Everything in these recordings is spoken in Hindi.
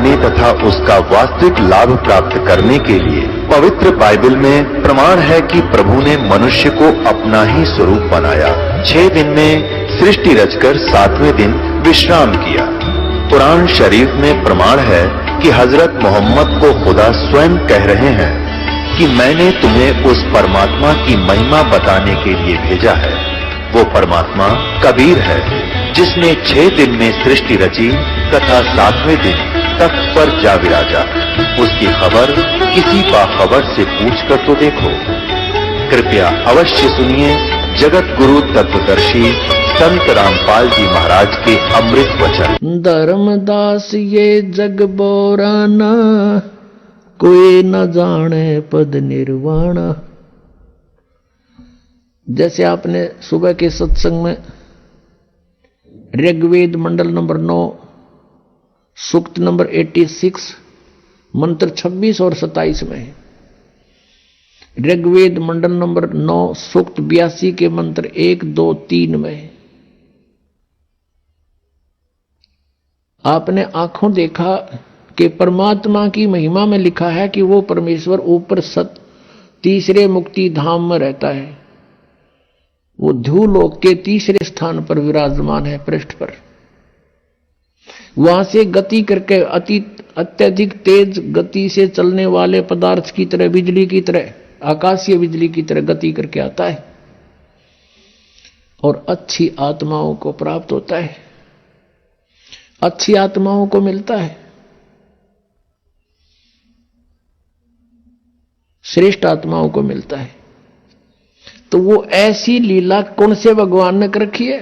पाने तथा उसका वास्तविक लाभ प्राप्त करने के लिए पवित्र बाइबल में प्रमाण है कि प्रभु ने मनुष्य को अपना ही स्वरूप बनाया। 6 दिन में सृष्टि रचकर 7वें दिन विश्राम किया। कुरान शरीफ में प्रमाण है कि हजरत मोहम्मद को खुदा स्वयं कह रहे हैं कि मैंने तुम्हें उस परमात्मा की महिमा बताने के लिए भेजा है। वो परमात्मा कबीर है जिसने 6 दिन में सृष्टि रची तथा 7वें दिन तख्त पर जा विराजा। उसकी खबर किसी बाखबर से पूछ कर तो देखो। कृपया अवश्य सुनिए जगत गुरु तत्वदर्शी संत रामपाल जी महाराज के अमृत वचन। धर्मदास ये जग बोराना, कोई न जाने पद निर्वाण। जैसे आपने सुबह के सत्संग में ऋग्वेद मंडल नंबर 9 सूक्त नंबर 86 मंत्र 26 और 27 में, ऋग्वेद मंडल नंबर 9 सूक्त 82 के मंत्र 1, 2, 3 में आपने आंखों देखा कि परमात्मा की महिमा में लिखा है कि वो परमेश्वर ऊपर तीसरे मुक्ति धाम में रहता है। वो ध्रुवलोक के तीसरे स्थान पर विराजमान है, पृष्ठ पर। वहां से गति करके अत्यधिक तेज गति से चलने वाले पदार्थ की तरह, बिजली की तरह, आकाशीय बिजली की तरह गति करके आता है और अच्छी आत्माओं को प्राप्त होता है, अच्छी आत्माओं को मिलता है, श्रेष्ठ आत्माओं को मिलता है। तो वो ऐसी लीला कौन से भगवान ने कर रखी है?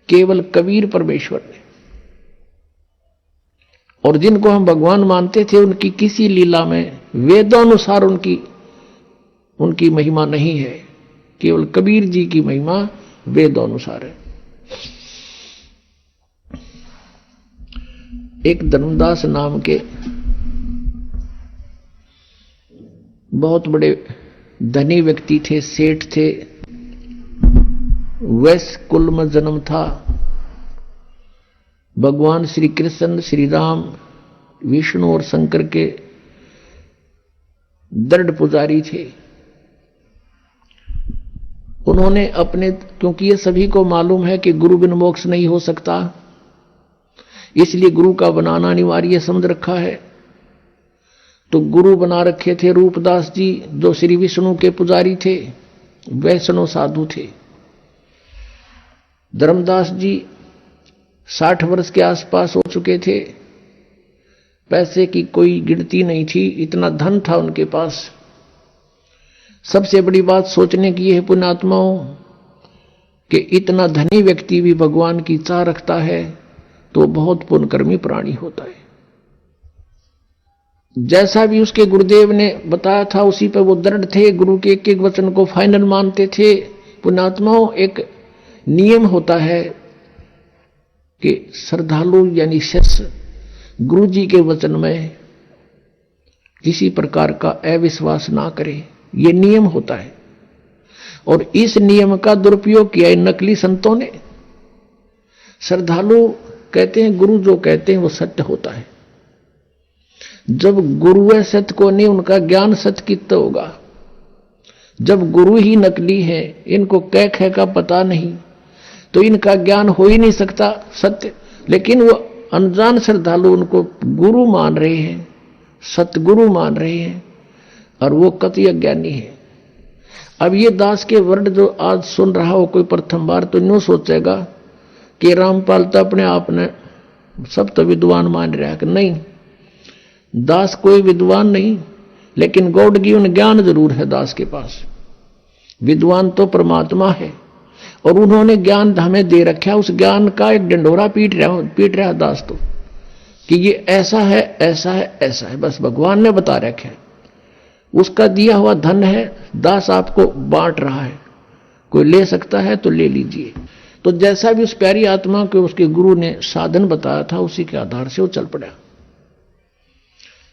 केवल कबीर परमेश्वर ने। और जिनको हम भगवान मानते थे उनकी किसी लीला में वेदानुसार उनकी महिमा नहीं है। केवल कबीर जी की महिमा वेदानुसार है। एक धर्मदास नाम के बहुत बड़े धनी व्यक्ति थे, सेठ थे, वैश्य कुल में जन्म था। भगवान श्री कृष्ण, श्री राम, विष्णु और शंकर के दृढ़ पुजारी थे। उन्होंने क्योंकि ये सभी को मालूम है कि गुरु बिन मोक्ष नहीं हो सकता, इसलिए गुरु का बनाना अनिवार्य समझ रखा है। तो गुरु बना रखे थे रूपदास जी, जो श्री विष्णु के पुजारी थे, वैष्णव साधु थे। धर्मदास जी 60 वर्ष के आसपास हो चुके थे। पैसे की कोई गिनती नहीं थी, इतना धन था उनके पास। सबसे बड़ी बात सोचने की यह है पुण्यात्माओं कि इतना धनी व्यक्ति भी भगवान की चाह रखता है तो बहुत पुण्यकर्मी प्राणी होता है। जैसा भी उसके गुरुदेव ने बताया था उसी पर वो दृढ़ थे, गुरु के एक एक वचन को फाइनल मानते थे। पुण्यात्माओं, एक नियम होता है कि श्रद्धालु यानी शिष्य गुरु जी के वचन में किसी प्रकार का अविश्वास ना करे, ये नियम होता है। और इस नियम का दुरुपयोग किया नकली संतों ने। श्रद्धालु कहते हैं गुरु जो कहते हैं वो सत्य होता है। जब गुरु है सत्य को नहीं, उनका ज्ञान सत्य कितना होगा। जब गुरु ही नकली है, इनको कह का पता नहीं, तो इनका ज्ञान हो ही नहीं सकता सत्य। लेकिन वो अनजान श्रद्धालु उनको गुरु मान रहे हैं, सतगुरु मान रहे हैं, और वो कति अज्ञानी है। अब ये दास के वर्ड जो आज सुन रहा हो कोई प्रथम बार, तो यूं सोचेगा कि रामपाल तो अपने आप ने सब तो विद्वान मान रहा है। कि नहीं, दास कोई विद्वान नहीं, लेकिन गॉड गिवन ज्ञान जरूर है दास के पास। विद्वान तो परमात्मा है और उन्होंने ज्ञान हमें दे रखा है। उस ज्ञान का एक डंडोरा पीट रहा दास तो, कि ये ऐसा है, ऐसा है, ऐसा है, बस भगवान ने बता रखा है। उसका दिया हुआ धन है, दास आपको बांट रहा है। कोई ले सकता है तो ले लीजिए। तो जैसा भी उस प्यारी आत्मा को उसके गुरु ने साधन बताया था, उसी के आधार से वो चल पड़ा।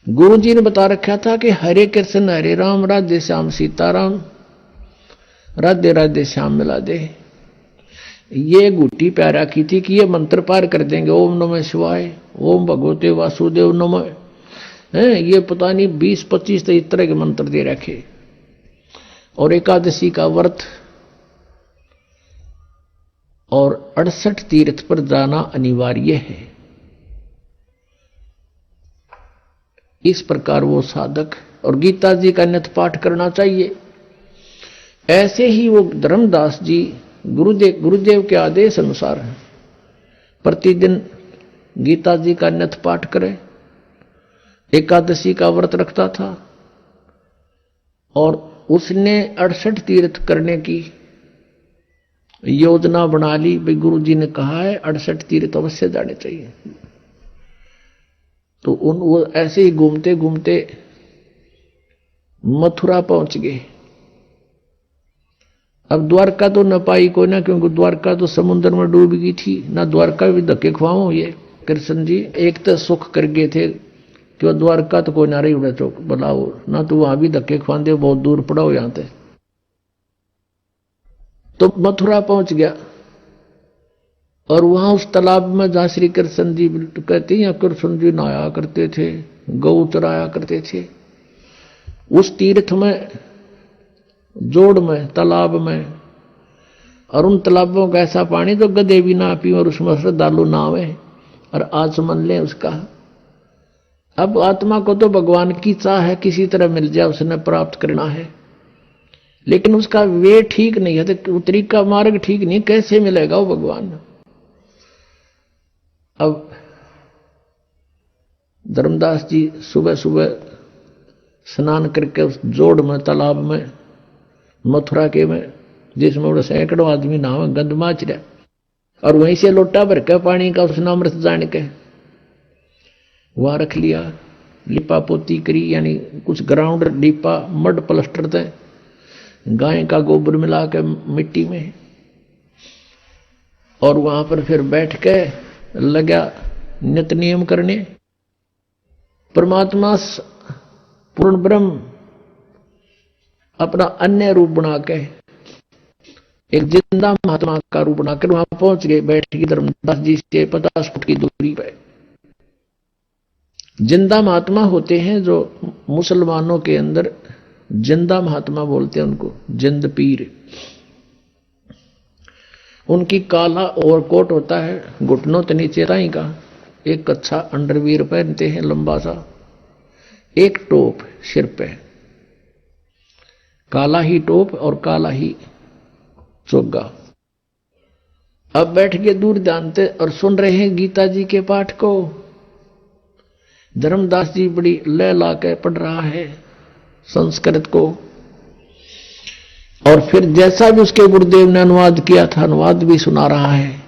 गुरु जी ने बता रखा था कि हरे कृष्ण हरे राम, राधे श्याम सीताराम, राधे राधे श्याम मिला दे। ये गुटी प्यार रखी थी कि ये मंत्र पार कर देंगे, ओम नमः शिवाय, ओम भगवते वासुदेव नमः, है ये पता नहीं 20-25 इस तरह के मंत्र दे रखे। और एकादशी का व्रत और 68 तीर्थ पर जाना अनिवार्य है। इस प्रकार वो साधक, और गीता जी का नित्य पाठ करना चाहिए। ऐसे ही वो धर्मदास जी गुरुदेव के आदेश अनुसार प्रतिदिन गीता जी का नित्य पाठ करे, एकादशी का व्रत रखता था, और उसने 68 तीर्थ करने की योजना बना ली। भाई गुरु जी ने कहा है 68 तीर्थ अवश्य जाने चाहिए। तो वो ऐसे ही घूमते घूमते मथुरा पहुंच गए। अब द्वारका तो न पाई कोई ना, क्योंकि द्वारका तो समुद्र में डूब गई थी। ना द्वारका भी धक्के खुआओ ये कृष्ण जी, एक तो सुख कर गए थे कि द्वारका तो कोई ना रही उड़ा चौक बुलाओ ना, तो वहां भी धक्के खुआते, बहुत दूर पड़ा हो यहां से। तो मथुरा पहुंच गया, और वहां उस तालाब में जहां श्री कृष्ण जी कहते हैं कृष्ण जी नहाया करते थे, गौ चराया करते थे, उस तीर्थ में, जोड़ में, तालाब में, और उन तालाबों का ऐसा पानी तो गधे भी ना पी, और उसमें श्रद्धालु ना आवे और आचमन ले उसका। अब आत्मा को तो भगवान की चाह है किसी तरह मिल जाए, उसने प्राप्त करना है, लेकिन उसका वे ठीक नहीं है, तो तरीका मार्ग ठीक नहीं, कैसे मिलेगा वो भगवान। अब धर्मदास जी सुबह सुबह स्नान करके उस जोड़ में, तालाब में, मथुरा के में, जिसमें वो सैकड़ों आदमी नहावे, गंद माच रहा, और वहीं से लोटा भर के पानी का उसने अमृत जान के वहां रख लिया। लिपा पोती करी, यानी कुछ ग्राउंड लिपा, मड प्लस्टर थे, गाय का गोबर मिला के मिट्टी में, और वहां पर फिर बैठ के लगा नित्य नियम करने। परमात्मा पूर्ण ब्रह्म अपना अन्य रूप बना के, एक जिंदा महात्मा का रूप बनाकर वहां पहुंच गए। बैठ गए धर्मदास जी से 50 फुट की दूरी पर। जिंदा महात्मा होते हैं जो मुसलमानों के अंदर जिंदा महात्मा बोलते हैं, उनको जिंद पीर। उनकी काला ओवरकोट होता है, घुटनों के नीचे राई का, एक कच्छा अंडरवियर पहनते हैं लंबा सा, एक टोप सिर पे, काला ही टोप और काला ही चोगा। अब बैठ के दूर जानते और सुन रहे हैं गीता जी के पाठ को। धर्मदास जी बड़ी लय ला के पढ़ रहा है संस्कृत को, और फिर जैसा भी उसके गुरुदेव ने अनुवाद किया था, अनुवाद भी सुना रहा है।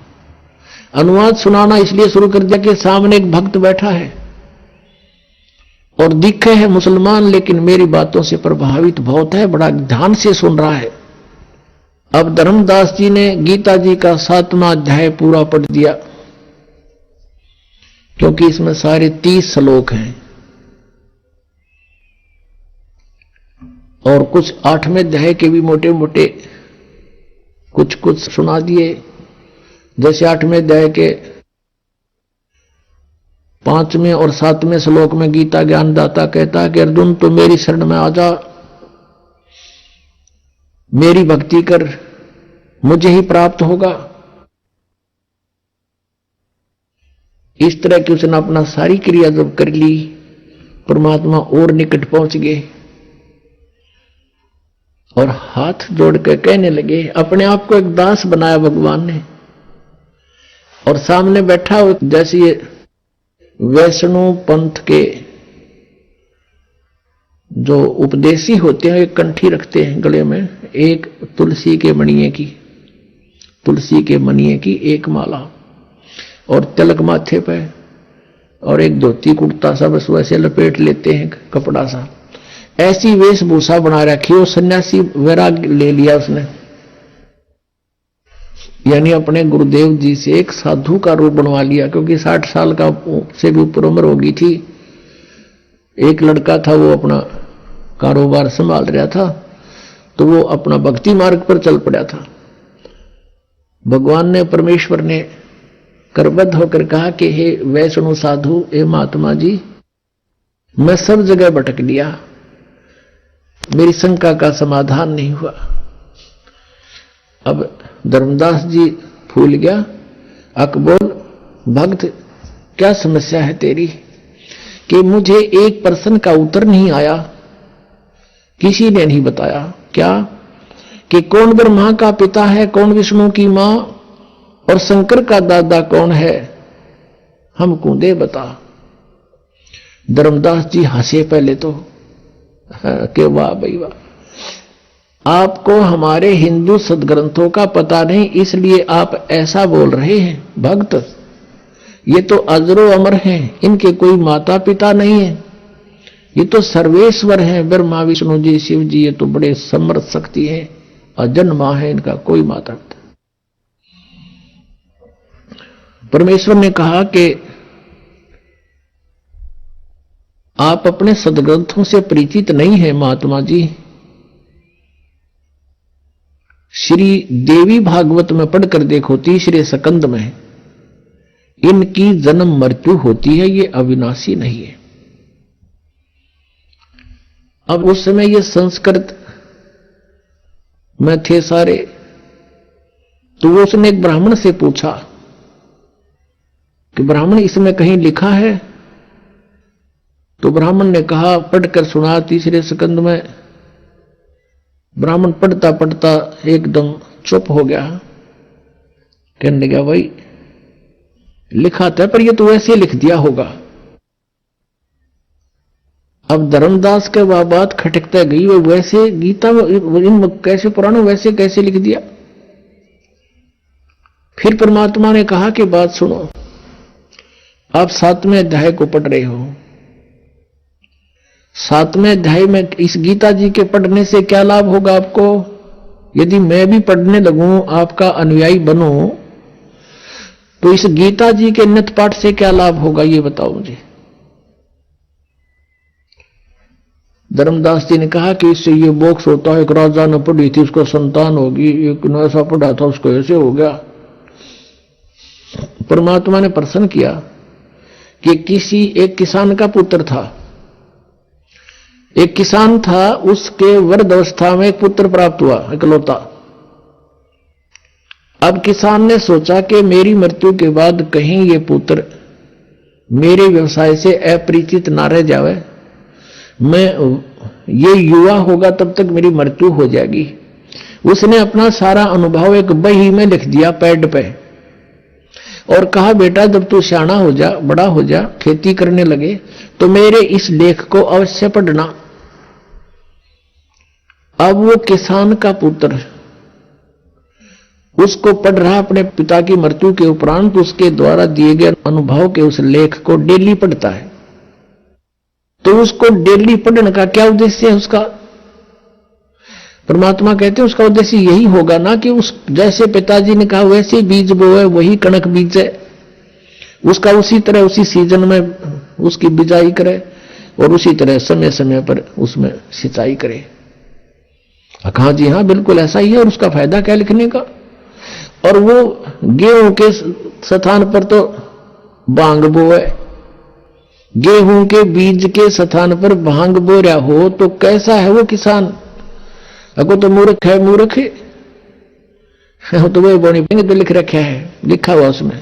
अनुवाद सुनाना इसलिए शुरू कर दिया कि सामने एक भक्त बैठा है और दिखे है मुसलमान, लेकिन मेरी बातों से प्रभावित बहुत है, बड़ा ध्यान से सुन रहा है। अब धर्मदास जी ने गीता जी का 7वां अध्याय पूरा पढ़ दिया, क्योंकि इसमें सारे 30 श्लोक हैं, और कुछ 8वें अध्याय के भी मोटे मोटे कुछ कुछ सुना दिए। जैसे 8वें अध्याय के 5वें और 7वें श्लोक में गीता ज्ञानदाता कहता है कि अर्जुन तो मेरी शरण में आ जा, मेरी भक्ति कर, मुझे ही प्राप्त होगा। इस तरह की उसने अपना सारी क्रिया जब कर ली, परमात्मा और निकट पहुंच गए और हाथ जोड़ कर कहने लगे। अपने आप को एक दास बनाया भगवान ने, और सामने बैठा हो जैसे ये वैष्णव पंथ के जो उपदेशी होते हैं, एक कंठी रखते हैं गले में, एक तुलसी के मणिये की एक माला, और तिलक माथे पे, और एक धोती कुर्ता सा बस वैसे लपेट लेते हैं कपड़ा सा। ऐसी वेशभूषा बना रखी, वो सन्यासी वैराग ले लिया उसने, यानी अपने गुरुदेव जी से एक साधु का रूप बनवा लिया, क्योंकि 60 साल का से भी ऊपर उम्र हो गई थी। एक लड़का था, वो अपना कारोबार संभाल रहा था, तो वो अपना भक्ति मार्ग पर चल पड़ा था। भगवान ने, परमेश्वर ने करबद्ध होकर कहा कि हे वैष्णव साधु, हे महात्मा जी, मैं सब जगह भटक लिया, मेरी शंका का समाधान नहीं हुआ। अब धर्मदास जी फूल गया। अकबोल, भक्त क्या समस्या है तेरी? कि मुझे एक प्रश्न का उत्तर नहीं आया, किसी ने नहीं बताया। क्या? कि कौन ब्रह्मा का पिता है, कौन विष्णु की मां, और शंकर का दादा कौन है, हमको दे बता। धर्मदास जी हंसे पहले तो कि वाह भाई वाह, आपको हमारे हिंदू सदग्रंथों का पता नहीं, इसलिए आप ऐसा बोल रहे हैं। भक्त, ये तो अजरो अमर हैं, इनके कोई माता पिता नहीं है, ये तो सर्वेश्वर हैं, ब्रह्मा विष्णु जी शिव जी, ये तो बड़े समर्थ शक्ति हैं, अजन्मा है, इनका कोई माता पिता। परमेश्वर ने कहा कि आप अपने सदग्रंथों से परिचित नहीं हैं महात्मा जी। श्री देवी भागवत में पढ़कर देखो, तीसरे स्कंद में, इनकी जन्म मृत्यु होती है, ये अविनाशी नहीं है। अब उस समय ये संस्कृत में थे सारे, तो उसने एक ब्राह्मण से पूछा कि ब्राह्मण, इसमें कहीं लिखा है? तो ब्राह्मण ने कहा, पढ़कर सुना तीसरे स्कंद में। ब्राह्मण पढ़ता पढ़ता एकदम चुप हो गया, कहने लगा, भाई लिखा था, पर ये तो वैसे लिख दिया होगा। अब धर्मदास के बात खटकता गई, वो वैसे गीता इन कैसे पुराणों वैसे कैसे लिख दिया। फिर परमात्मा ने कहा कि बात सुनो, आप 7वें अध्याय को पढ़ रहे हो, 7वें अध्याय में इस गीता जी के पढ़ने से क्या लाभ होगा आपको? यदि मैं भी पढ़ने लगूं, आपका अनुयायी बनूं, तो इस गीता जी के नित्य पाठ से क्या लाभ होगा, ये बताओ मुझे। धर्मदास जी ने कहा कि इससे ये मोक्ष होता है, एक राजा ने पढ़ी थी, उसको संतान होगी, एक ने ऐसा पढ़ा था, उसको ऐसे हो गया। परमात्मा ने प्रश्न किया कि किसी एक किसान का पुत्र था, एक किसान था, उसके वृद्ध अवस्था में एक पुत्र प्राप्त हुआ, इकलौता। अब किसान ने सोचा कि मेरी मृत्यु के बाद कहीं ये पुत्र मेरे व्यवसाय से अपरिचित ना रह जावे, मैं ये युवा होगा तब तक मेरी मृत्यु हो जाएगी। उसने अपना सारा अनुभव एक बही में लिख दिया पैड पे, और कहा, बेटा जब तू सियाना हो जा, बड़ा हो जा, खेती करने लगे, तो मेरे इस लेख को अवश्य पढ़ना। अब वो किसान का पुत्र उसको पढ़ रहा, अपने पिता की मृत्यु के उपरांत उसके द्वारा दिए गए अनुभव के उस लेख को डेली पढ़ता है। तो उसको डेली पढ़ने का क्या उद्देश्य है उसका? परमात्मा कहते हैं उसका उद्देश्य यही होगा ना कि उस जैसे पिताजी ने कहा वैसे बीज बोए, वही कणक बीजे, उसका उसी तरह उसी सीजन में उसकी बिजाई करे, और उसी तरह समय समय पर उसमें सिंचाई करे। कहा, जी हाँ बिल्कुल ऐसा ही है, और उसका फायदा क्या लिखने का? और वो गेहूं के स्थान पर तो भांग बोए, गेहूं के बीज के स्थान पर भांग बो रहा हो तो कैसा है वो किसान? अगो तो मूर्ख है, मूर्ख है तो वो बोनी पे लिख रखा है, लिखा हुआ उसमें।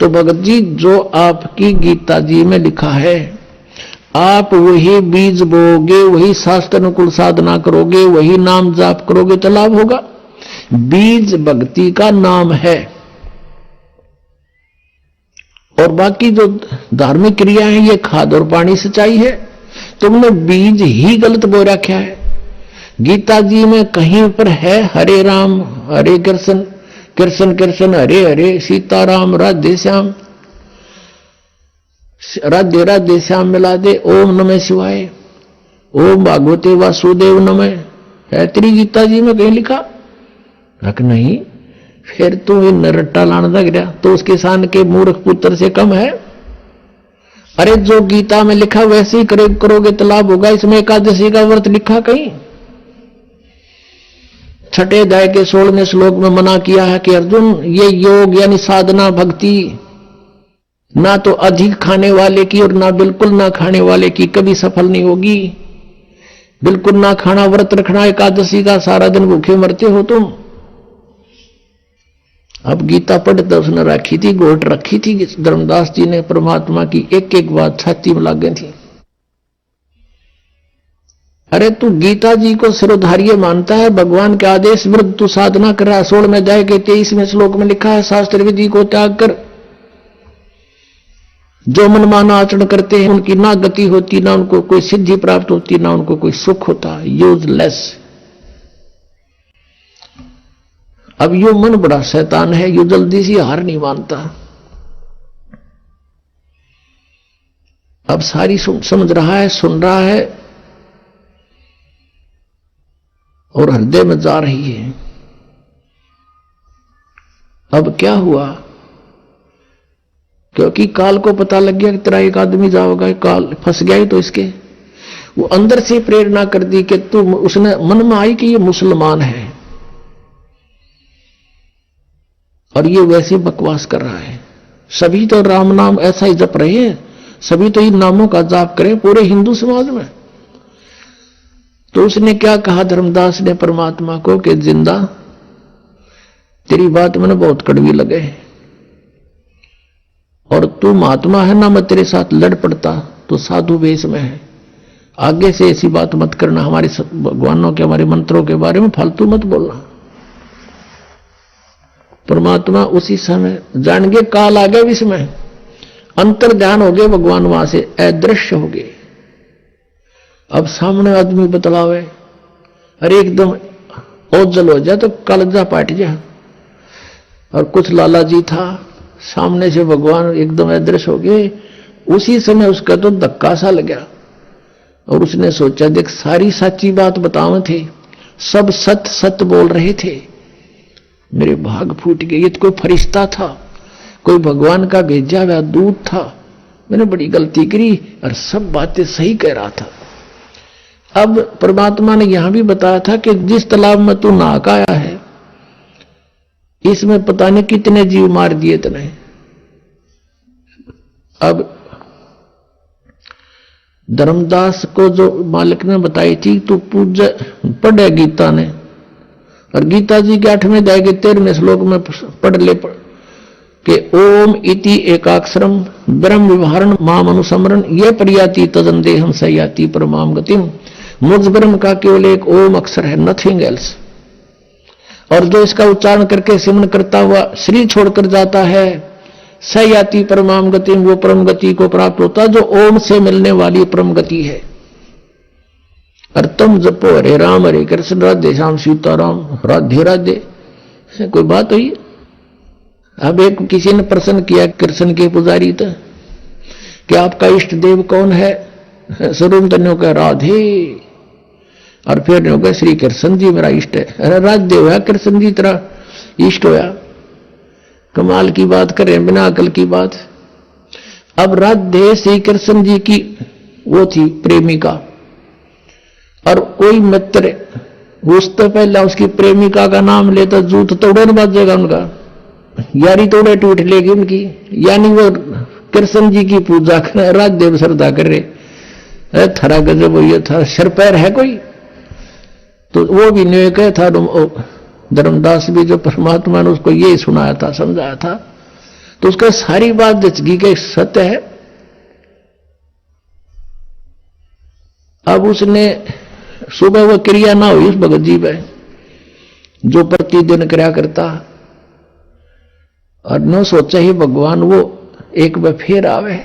तो भगत जी, जो आपकी गीता जी में लिखा है, आप वही बीज बोगे, वही शास्त्र अनुकूल साधना करोगे, वही नाम जाप करोगे तो लाभ होगा। बीज भक्ति का नाम है, और बाकी जो धार्मिक क्रिया है ये खाद और पानी सिंचाई है। तुमने बीज ही गलत बो रखा है। गीता जी में कहीं पर है हरे राम हरे कृष्ण, कृष्ण कृष्ण हरे हरे, सीताराम राधे श्याम, राधे राधे श्याम मिला दे, ओम नमः शिवाय, ओम भागवते वासुदेव नमः, है तेरी गीता जी में कहीं लिखा? रख नहीं, फिर तो ये नरट्टा लाने लग गया, तो उस किसान के मूर्ख पुत्र से कम है? अरे जो गीता में लिखा वैसे ही करोगे तो लाभ होगा। इसमें एकादशी का व्रत लिखा कहीं? छठे अध्याय के 16वें श्लोक में मना किया है कि अर्जुन, ये योग यानी साधना भक्ति ना तो अधिक खाने वाले की और ना बिल्कुल ना खाने वाले की कभी सफल नहीं होगी। बिल्कुल ना खाना व्रत रखना एकादशी का, सारा दिन भूखे मरते हो तुम। अब गीता पढ़ते उसने रखी थी, घोट रखी थी धर्मदास जी ने, परमात्मा की एक एक बात छाती में लग गई थी। अरे तू गीता जी को सिरोधार्य मानता है, भगवान के आदेश विरुद्ध तू साधना कर रहा है। 16वें अध्याय के 23वें श्लोक में लिखा है, शास्त्र विधि को त्याग कर जो मनमाना आचरण करते हैं उनकी ना गति होती, ना उनको कोई सिद्धि प्राप्त होती, ना उनको कोई सुख होता। यूजलेस। अब यो मन बड़ा शैतान है, यो जल्दी से हार नहीं मानता। अब सारी समझ रहा है, सुन रहा है और हृदय में जा रही है। अब क्या हुआ? क्योंकि काल को पता लग गया कि तेरा एक आदमी जाओगा, काल फंस गया ही तो इसके। वो अंदर से प्रेरणा कर दी कि तू, उसने मन में आई कि ये मुसलमान है और ये वैसे बकवास कर रहा है। सभी तो राम नाम ऐसा ही जप रहे हैं, सभी तो इन नामों का जाप करें पूरे हिंदू समाज में। तो उसने क्या कहा धर्मदास ने परमात्मा को कि जिंदा, तेरी बात मैंने बहुत कड़वी लगे और तू महात्मा है ना, मैं तेरे साथ लड़ पड़ता तो साधु वेश में है। आगे से ऐसी बात मत करना, हमारे भगवानों के, हमारे मंत्रों के बारे में फालतू मत बोलना। परमात्मा उसी समय जान गए काल आ गए, इसमें अंतर ध्यान हो गए, भगवान वहां से अदृश्य हो गए। अब सामने आदमी बतलावे, अरे एकदम ओझल हो जाए तो कलजा पाट जा। और कुछ लाला जी था, सामने से भगवान एकदम अदृश्य हो गए। उसी समय उसका तो धक्का सा लगा और उसने सोचा, देख सारी सच्ची बात बतावे थे, सब सत्य सत्य बोल रहे थे, मेरे भाग फूट गए। ये तो कोई फरिश्ता था, कोई भगवान का भेजा हुआ दूत था, मैंने बड़ी गलती करी और सब बातें सही कह रहा था। अब परमात्मा ने यहां भी बताया था कि जिस तालाब में तू नहा के आया है, इसमें पता नहीं कितने जीव मार दिए तने। अब धर्मदास को जो मालिक ने बताई थी, तू पूज पढ़े गीता ने, और गीता जी के 8वें अध्याय के 13वें श्लोक में पढ़ ले कि ओम इति एकाक्षरम ब्रह्म विवरण माम अनुसमरण ये परियाति तदन देहम सयाति परमाम गतिम। मुझ ब्रह्म का केवल एक ओम अक्षर है, नथिंग एल्स। और जो इसका उच्चारण करके सिमरन करता हुआ शरीर छोड़कर जाता है, सयाति परमाम गतिम, वो परम गति को प्राप्त होता जो ओम से मिलने वाली परम गति है। और तुम जपो हरे राम हरे कृष्ण राधे श्याम सीताराम राधे राधे, कोई बात हुई? अब एक किसी ने प्रश्न किया कृष्ण के पुजारी था कि आपका इष्ट देव कौन है? स्वरूप धन्यों का राधे, और फिर ने होगा श्री कृष्ण जी मेरा इष्ट है। अरे राधे होया कृष्ण जी तेरा इष्ट होया, कमाल की बात कर रहे हैं, बिना अकल की बात। अब राधे श्री कृष्ण जी की वो थी प्रेमिका, और कोई मित्र उससे पहले उसकी प्रेमिका का नाम लेता जूत तोड़े न बाजेगा उनका, यारी तोड़े टूट लेगी उनकी। यानी वो कृष्ण जी की पूजा कर राजदेव श्रद्धा कर रहे, थरा गजब हो, ये था शर पैर है कोई? तो वो भी नहीं कह था। धर्मदास भी जो परमात्मा ने उसको ये सुनाया था, समझाया था, तो उसका सारी बात जचगी के सत्य है। अब उसने सुबह वो क्रिया ना हुई उस भगत जी पे जो प्रतिदिन क्रिया करता, और न सोचा ही भगवान वो एक बार फिर आवे।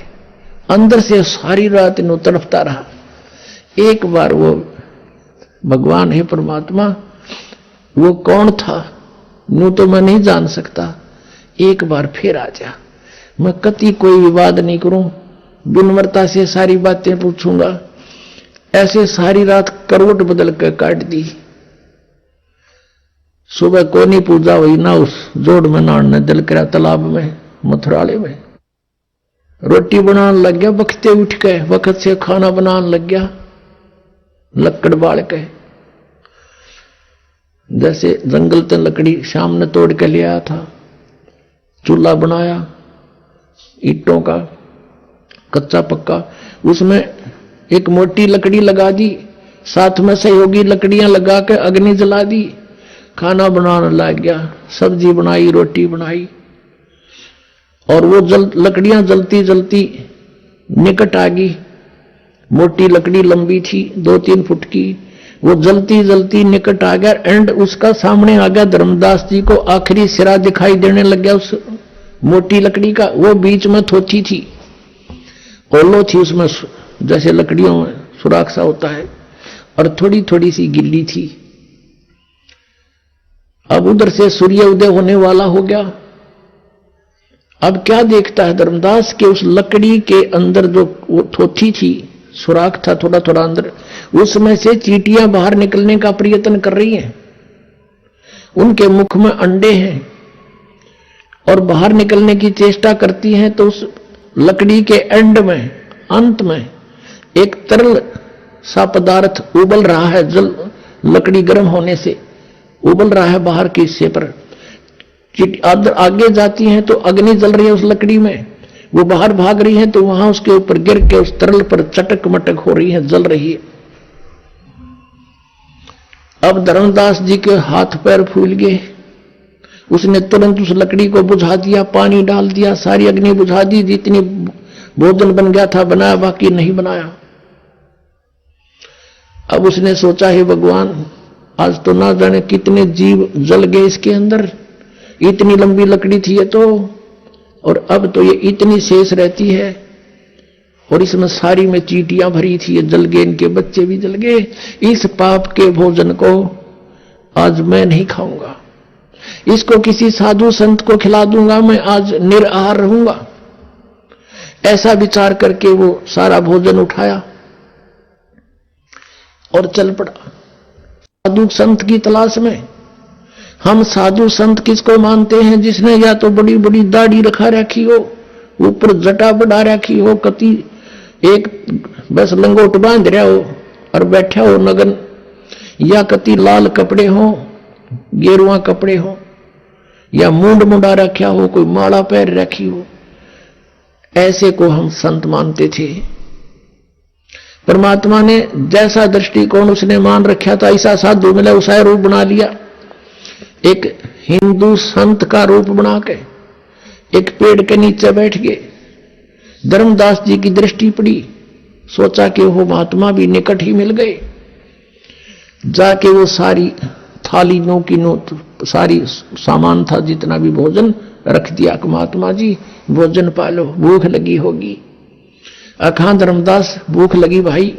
अंदर से सारी रात नो तड़पता रहा, एक बार वो भगवान है परमात्मा, वो कौन था नो तो मैं नहीं जान सकता, एक बार फिर आ जा। मैं कति कोई विवाद नहीं करूं, विनम्रता से सारी बातें पूछूंगा। ऐसे सारी रात करवट बदल कर काट दी। सुबह को नहीं पूजा हुई ना उस जोड़ में नहाने दिल करा, तालाब में मथुराले में रोटी बनाने लग गया, वक्ते उठ के वक्त से खाना बनाने लग गया, लक्कड़ बाल के जैसे जंगल से लकड़ी शाम ने तोड़ के ले आया था, चूल्हा बनाया ईंटों का कच्चा पक्का, उसमें एक मोटी लकड़ी लगा दी, साथ में सहयोगी लकड़ियां लगा के अग्नि जला दी, खाना बनाने लग गया, सब्जी बनाई, रोटी बनाई। और वो लकड़ियां जलती जलती निकट आ गई। मोटी लकड़ी लंबी थी 2-3 फुट की, वो जलती जलती निकट आ गया। एंड उसका सामने आ गया धर्मदास जी को आखिरी सिरा दिखाई देने लग गया उस मोटी लकड़ी का। वो बीच में थोची थी, ओलो थी उसमें, जैसे लकड़ियों में सुराख सा होता है, और थोड़ी थोड़ी सी गिल्ली थी। अब उधर से सूर्य उदय होने वाला हो गया। अब क्या देखता है धर्मदास के उस लकड़ी के अंदर जो वो थोथी थी, सुराख था थोड़ा थोड़ा अंदर, उसमें से चींटियां बाहर निकलने का प्रयत्न कर रही हैं। उनके मुख में अंडे हैं और बाहर निकलने की चेष्टा करती हैं। तो उस लकड़ी के एंड में, अंत में एक तरल सा पदार्थ उबल रहा है, जल लकड़ी गर्म होने से उबल रहा है बाहर के हिस्से पर। आगे जाती हैं तो अग्नि जल रही है उस लकड़ी में, वो बाहर भाग रही है तो वहां उसके ऊपर गिर के उस तरल पर चटक मटक हो रही है, जल रही है। अब धर्मदास जी के हाथ पैर फूल गए। उसने तुरंत उस लकड़ी को बुझा दिया, पानी डाल दिया, सारी अग्नि बुझा दी। जितनी भोजन बन गया था बनाया, बाकी नहीं बनाया। अब उसने सोचा, हे भगवान, आज तो ना जाने कितने जीव जल गए इसके अंदर, इतनी लंबी लकड़ी थी ये तो, और अब तो ये इतनी शेष रहती है, और इसमें सारी में चींटियां भरी थी, ये जल गए, इनके बच्चे भी जल गए। इस पाप के भोजन को आज मैं नहीं खाऊंगा, इसको किसी साधु संत को खिला दूंगा, मैं आज निराहार रहूंगा। ऐसा विचार करके वो सारा भोजन उठाया और चल पड़ा साधु संत की तलाश में। हम साधु संत किसको मानते हैं? जिसने या तो बड़ी बड़ी दाढ़ी रखा रखी हो, ऊपर जटा बढ़ा रखी हो, कति एक बस लंगोट बांध रहा हो और बैठा हो नगन, या कति लाल कपड़े हो, गेरुआ कपड़े हो, या मूंड मुंडा रखा हो, कोई माला पैर रखी हो, ऐसे को हम संत मानते थे। परमात्मा ने जैसा दृष्टिकोण उसने मान रखा था, ऐसा साधु मिला, उसा रूप बना लिया। एक हिंदू संत का रूप बना के एक पेड़ के नीचे बैठ गए। धर्मदास जी की दृष्टि पड़ी, सोचा कि वो महात्मा भी निकट ही मिल गए। जाके वो सारी थाली नो की नो सारी सामान था, जितना भी भोजन रख दिया कि महात्मा जी भोजन पालो, भूख लगी होगी। अखां धर्मदास, भूख लगी भाई,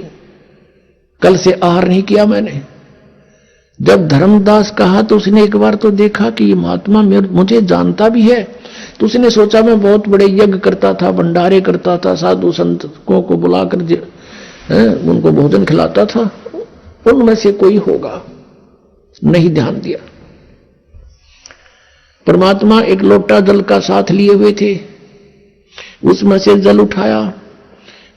कल से आहार नहीं किया मैंने। जब धर्मदास कहा तो उसने एक बार तो देखा कि ये महात्मा मुझे जानता भी है, तो उसने सोचा मैं बहुत बड़े यज्ञ करता था, भंडारे करता था, साधु संतों को बुलाकर उनको भोजन खिलाता था, उनमें से कोई होगा। नहीं ध्यान दिया। परमात्मा एक लोटा जल का साथ लिए हुए थे, उसमें से जल उठाया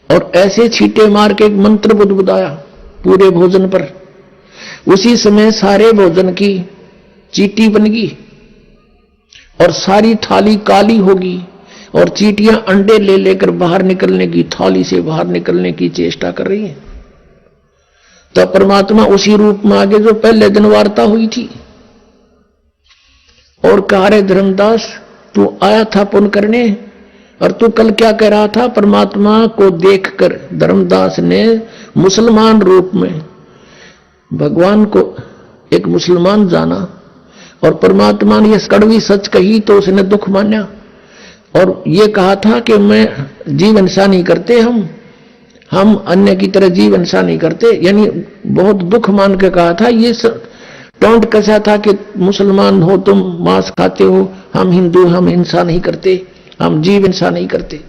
और ऐसे छींटे मार के एक मंत्र बुदबुदाया पूरे भोजन पर। उसी समय सारे भोजन की चींटी बन गई और सारी थाली काली होगी, और चींटियां अंडे ले लेकर बाहर निकलने की, थाली से बाहर निकलने की चेष्टा कर रही हैं। तो परमात्मा उसी रूप में आगे जो पहले दिन वार्ता हुई थी, और कहा, रे धर्मदास, तू आया था पुण्य करने, और तू कल क्या कह रहा था? परमात्मा को देखकर धर्मदास ने मुसलमान रूप में भगवान को एक मुसलमान जाना, और परमात्मा ने यह कड़वी सच कही तो उसने दुख माना, और ये कहा था कि मैं जीव हिंसा नहीं करते, हम अन्य की तरह जीव हिंसा नहीं करते, यानी बहुत दुख मान के कहा था। ये टोंट कसा था कि मुसलमान हो तुम, मांस खाते हो, हम हिंदू, हम हिंसा नहीं करते, हम जीव हिंसा नहीं करते।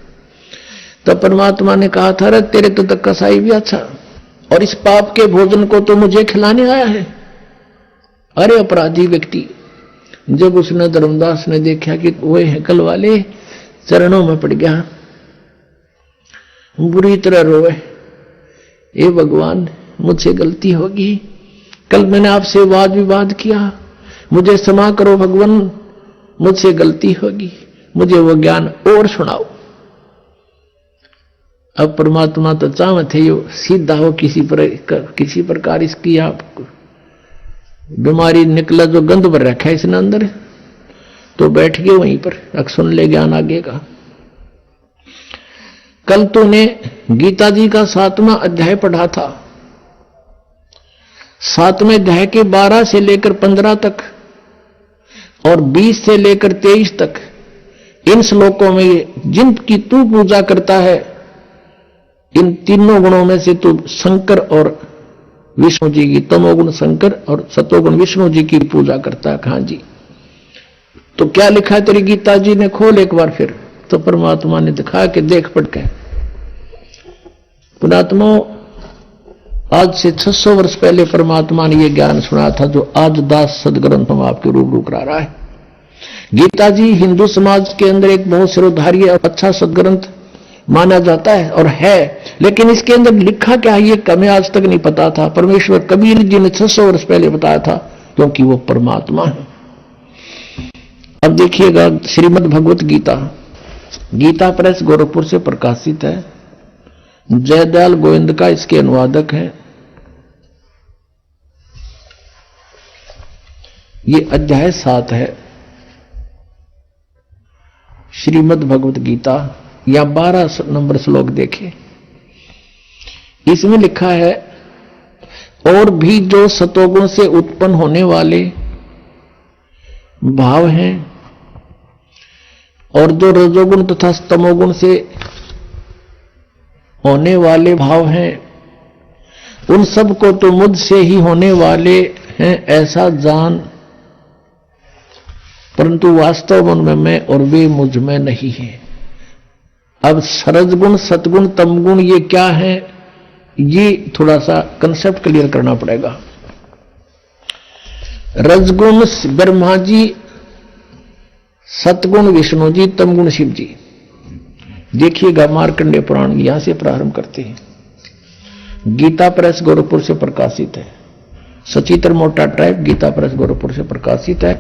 तो परमात्मा ने कहा था, रे तेरे तो कसाई भी अच्छा, और इस पाप के भोजन को तो मुझे खिलाने आया है। अरे अपराधी व्यक्ति! जब उसने धर्मदास ने देखा कि वो हैकल वाले चरणों में पड़ गया, बुरी तरह रोए, हे भगवान, मुझसे गलती होगी, कल मैंने आपसे वाद विवाद किया, मुझे क्षमा करो भगवान, मुझसे गलती होगी, मुझे वो ज्ञान और सुनाओ। अब परमात्मा तो चाहते थे यो सीधा हो, किसी प्रकार इसकी आप बीमारी निकला जो गंध भर रखा है इसने अंदर, तो बैठ गए वहीं पर, अब सुन ले ज्ञान आगे का। कल तूने गीता जी का 7वां अध्याय पढ़ा था। 7वें अध्याय के 12 से लेकर 15 तक और 20 से लेकर 23 तक इन श्लोकों में जिनकी तू पूजा करता है, इन तीनों गुणों में से तू शंकर और विष्णु जी की, तमोगुण शंकर और सतोगुण विष्णु जी की पूजा करता है। कहां जी? तो क्या लिखा है तेरी गीता जी ने? खोल एक बार फिर। तो परमात्मा ने दिखाया कि देख पढ़ के। पुणात्मा, आज से 600 वर्ष पहले परमात्मा ने यह ज्ञान सुना था जो आज दास सदग्रंथ में आपके रूबरू करा रहा है। गीता जी हिंदू समाज के अंदर एक बहुत सिरोधार्य और अच्छा सदग्रंथ माना जाता है और है, लेकिन इसके अंदर लिखा क्या है ये हमें आज तक नहीं पता था। परमेश्वर कबीर जी ने 600 वर्ष पहले बताया था, क्योंकि वो परमात्मा है। अब देखिएगा श्रीमद् भगवत गीता, गीता प्रेस गोरखपुर से प्रकाशित है। जयदयाल गोविंद का इसके अनुवादक है। ये अध्याय 7 है श्रीमद् भगवत गीता, या 12 नंबर श्लोक देखें। इसमें लिखा है, और भी जो सतोगुण से उत्पन्न होने वाले भाव हैं और जो रजोगुण तथा तमोगुण से होने वाले भाव हैं, उन सब को तो मुझसे ही होने वाले हैं ऐसा जान, परंतु वास्तव उनमें मैं और वे मुझ में नहीं है। अब रजगुण सतगुण तमगुण ये क्या है, ये थोड़ा सा कंसेप्ट क्लियर करना पड़ेगा। रजगुण ब्रह्मा जी, सतगुण विष्णु जी, तमगुण शिव जी। देखिएगा मार्कंडेय पुराण, यहां से प्रारंभ करते हैं। गीता प्रेस गोरखपुर से प्रकाशित है। सचित्र मोटा ट्राइब गीता प्रेस गोरखपुर से प्रकाशित है।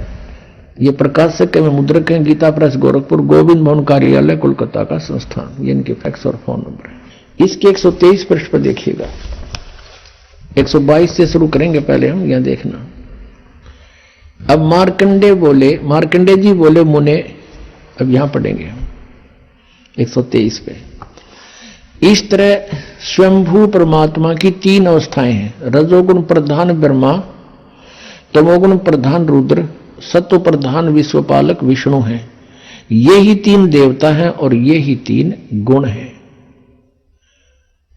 ये प्रकाशक एवं मुद्रक है गीता प्रेस गोरखपुर, गोविंद भवन कार्यालय कोलकाता का संस्थान। ये इनके फैक्स और फोन नंबर है। इसके 123 पृष्ठ पर देखिएगा। 122 से शुरू करेंगे पहले हम, यहां देखना। अब मार्कंडे जी बोले मुने, अब यहां पढ़ेंगे हम 123 पे। इस तरह स्वयंभू परमात्मा की 3 अवस्थाएं हैं। रजोगुण प्रधान ब्रह्मा, तमोगुण प्रधान रुद्र, सत्व प्रधान विश्वपालक विष्णु हैं। ये ही 3 देवता हैं और ये ही 3 गुण हैं।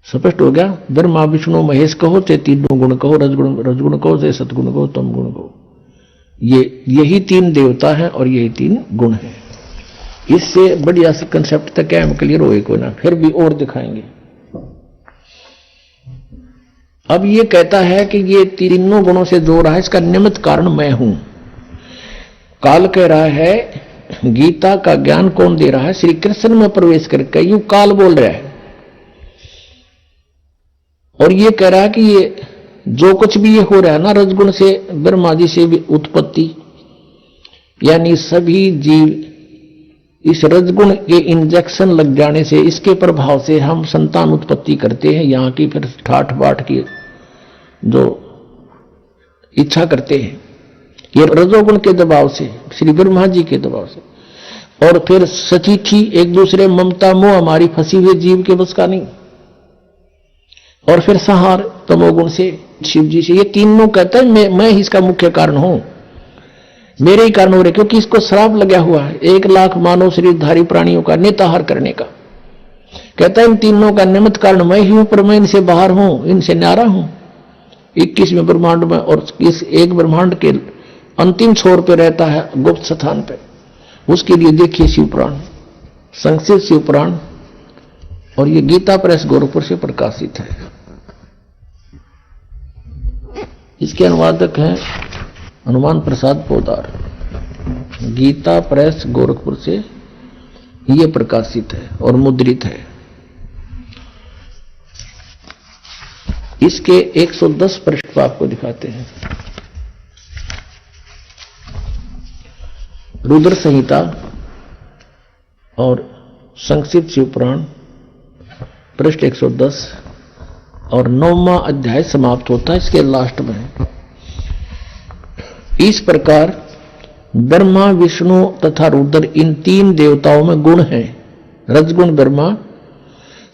स्पष्ट हो गया? ब्रह्मा विष्णु महेश कहो चाहे तीनों गुण कहो, रजगुण कहो चाहे सतगुण कहो, तमगुण कहो, यही 3 देवता हैं और यही 3 गुण हैं। इससे बढ़िया से कंसेप्ट तक है, हम क्लियर होए को ना, फिर भी और दिखाएंगे। अब ये कहता है कि ये तीनों गुणों से जो रहा है इसका निमित्त कारण मैं हूं। काल कह रहा है, गीता का ज्ञान कौन दे रहा है? श्री कृष्ण में प्रवेश करके यूं काल बोल रहा है और ये कह रहा है कि ये जो कुछ भी ये हो रहा है ना, रजगुण से ब्रह्मा जी से भी उत्पत्ति, यानी सभी जीव इस रजगुण के इंजेक्शन लग जाने से, इसके प्रभाव से हम संतान उत्पत्ति करते हैं। यहां की फिर ठाठ बाट की जो इच्छा करते हैं, ये रजोगुण के दबाव से, श्री ब्रह्मा जी के दबाव से। और फिर सचिथी एक दूसरे ममता मोह हमारी फंसी हुई जीव के बस का नहीं। और फिर संहार तमोगुण से, शिव जी से। ये तीनों कहता है मैं ही इसका मुख्य कारण हूं, मेरे ही कारण हो रहे, क्योंकि इसको श्राप लगा हुआ है 1 लाख मानव शरीरधारी प्राणियों का नेताहार करने का। कहता है इन तीनों का निमित्त कारण मैं ही हूं, पर मैं इनसे बाहर हूं, इनसे न्यारा हूं। 21वें ब्रह्मांड में और इस एक ब्रह्मांड के अंतिम छोर पे रहता है, गुप्त स्थान पे। उसके लिए देखिए शिवपुराण, संक्षिप्त शिवपुराण, और ये गीता प्रेस गोरखपुर से प्रकाशित है। इसके अनुवादक हैं हनुमान प्रसाद पोदार। गीता प्रेस गोरखपुर से ये प्रकाशित है और मुद्रित है। इसके 110 पृष्ठ पर आपको दिखाते हैं। रुद्र संहिता और संक्षिप्त शिवपुराण पृष्ठ 110 और 9वां अध्याय समाप्त होता है इसके लास्ट में। इस प्रकार ब्रह्मा, विष्णु तथा रुद्र इन तीन देवताओं में गुण हैं। रजगुण ब्रह्मा,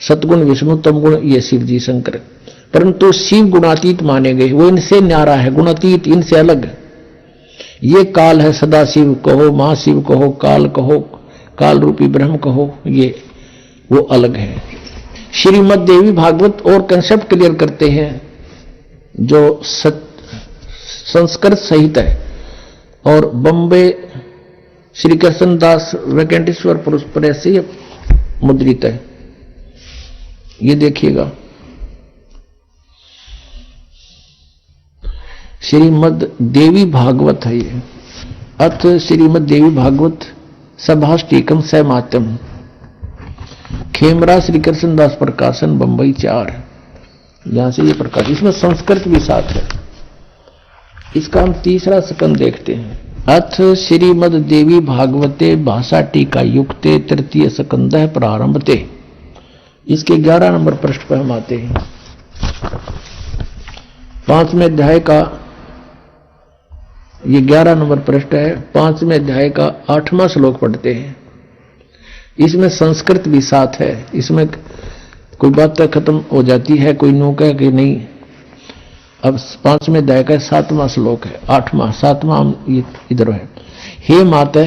सतगुण विष्णु, तमगुण ये शिव जी शंकर। परंतु शिव गुणातीत माने गए, वो इनसे न्यारा है, गुणातीत इनसे अलग। ये काल है, सदा शिव कहो, महाशिव कहो, काल कहो, काल रूपी ब्रह्म कहो, ये वो अलग है। श्रीमद देवी भागवत और कंसेप्ट क्लियर करते हैं जो संस्कृत सहित है और बम्बे श्री कृष्ण दास वेंकटेश्वर प्रेस से मुद्रित है। ये देखिएगा, श्रीमद देवी भागवत है ये। अथ श्रीमद देवी भागवत सभाष्टिकम सैमात्यम, खेमरा श्री कृष्ण दास प्रकाशन बंबई 4, यहां से ये प्रकाश। इसमें संस्कृत भी साथ है। इसका हम तीसरा स्कंद देखते हैं। अथ श्रीमद देवी भागवते भाषा टीका युक्ते तृतीय स्कंद प्रारंभते, इसके 11 नंबर पृष्ठ पर हम आते हैं। 5वें अध्याय का ये 11 नंबर पृष्ठ है। 5वें अध्याय का 8वां श्लोक पढ़ते हैं। इसमें संस्कृत भी साथ है। इसमें कोई बात खत्म हो जाती है, कोई नो कह कि नहीं। अब 5वें अध्याय का 7वां श्लोक है, 8वां 7वां इधर है। हे माता,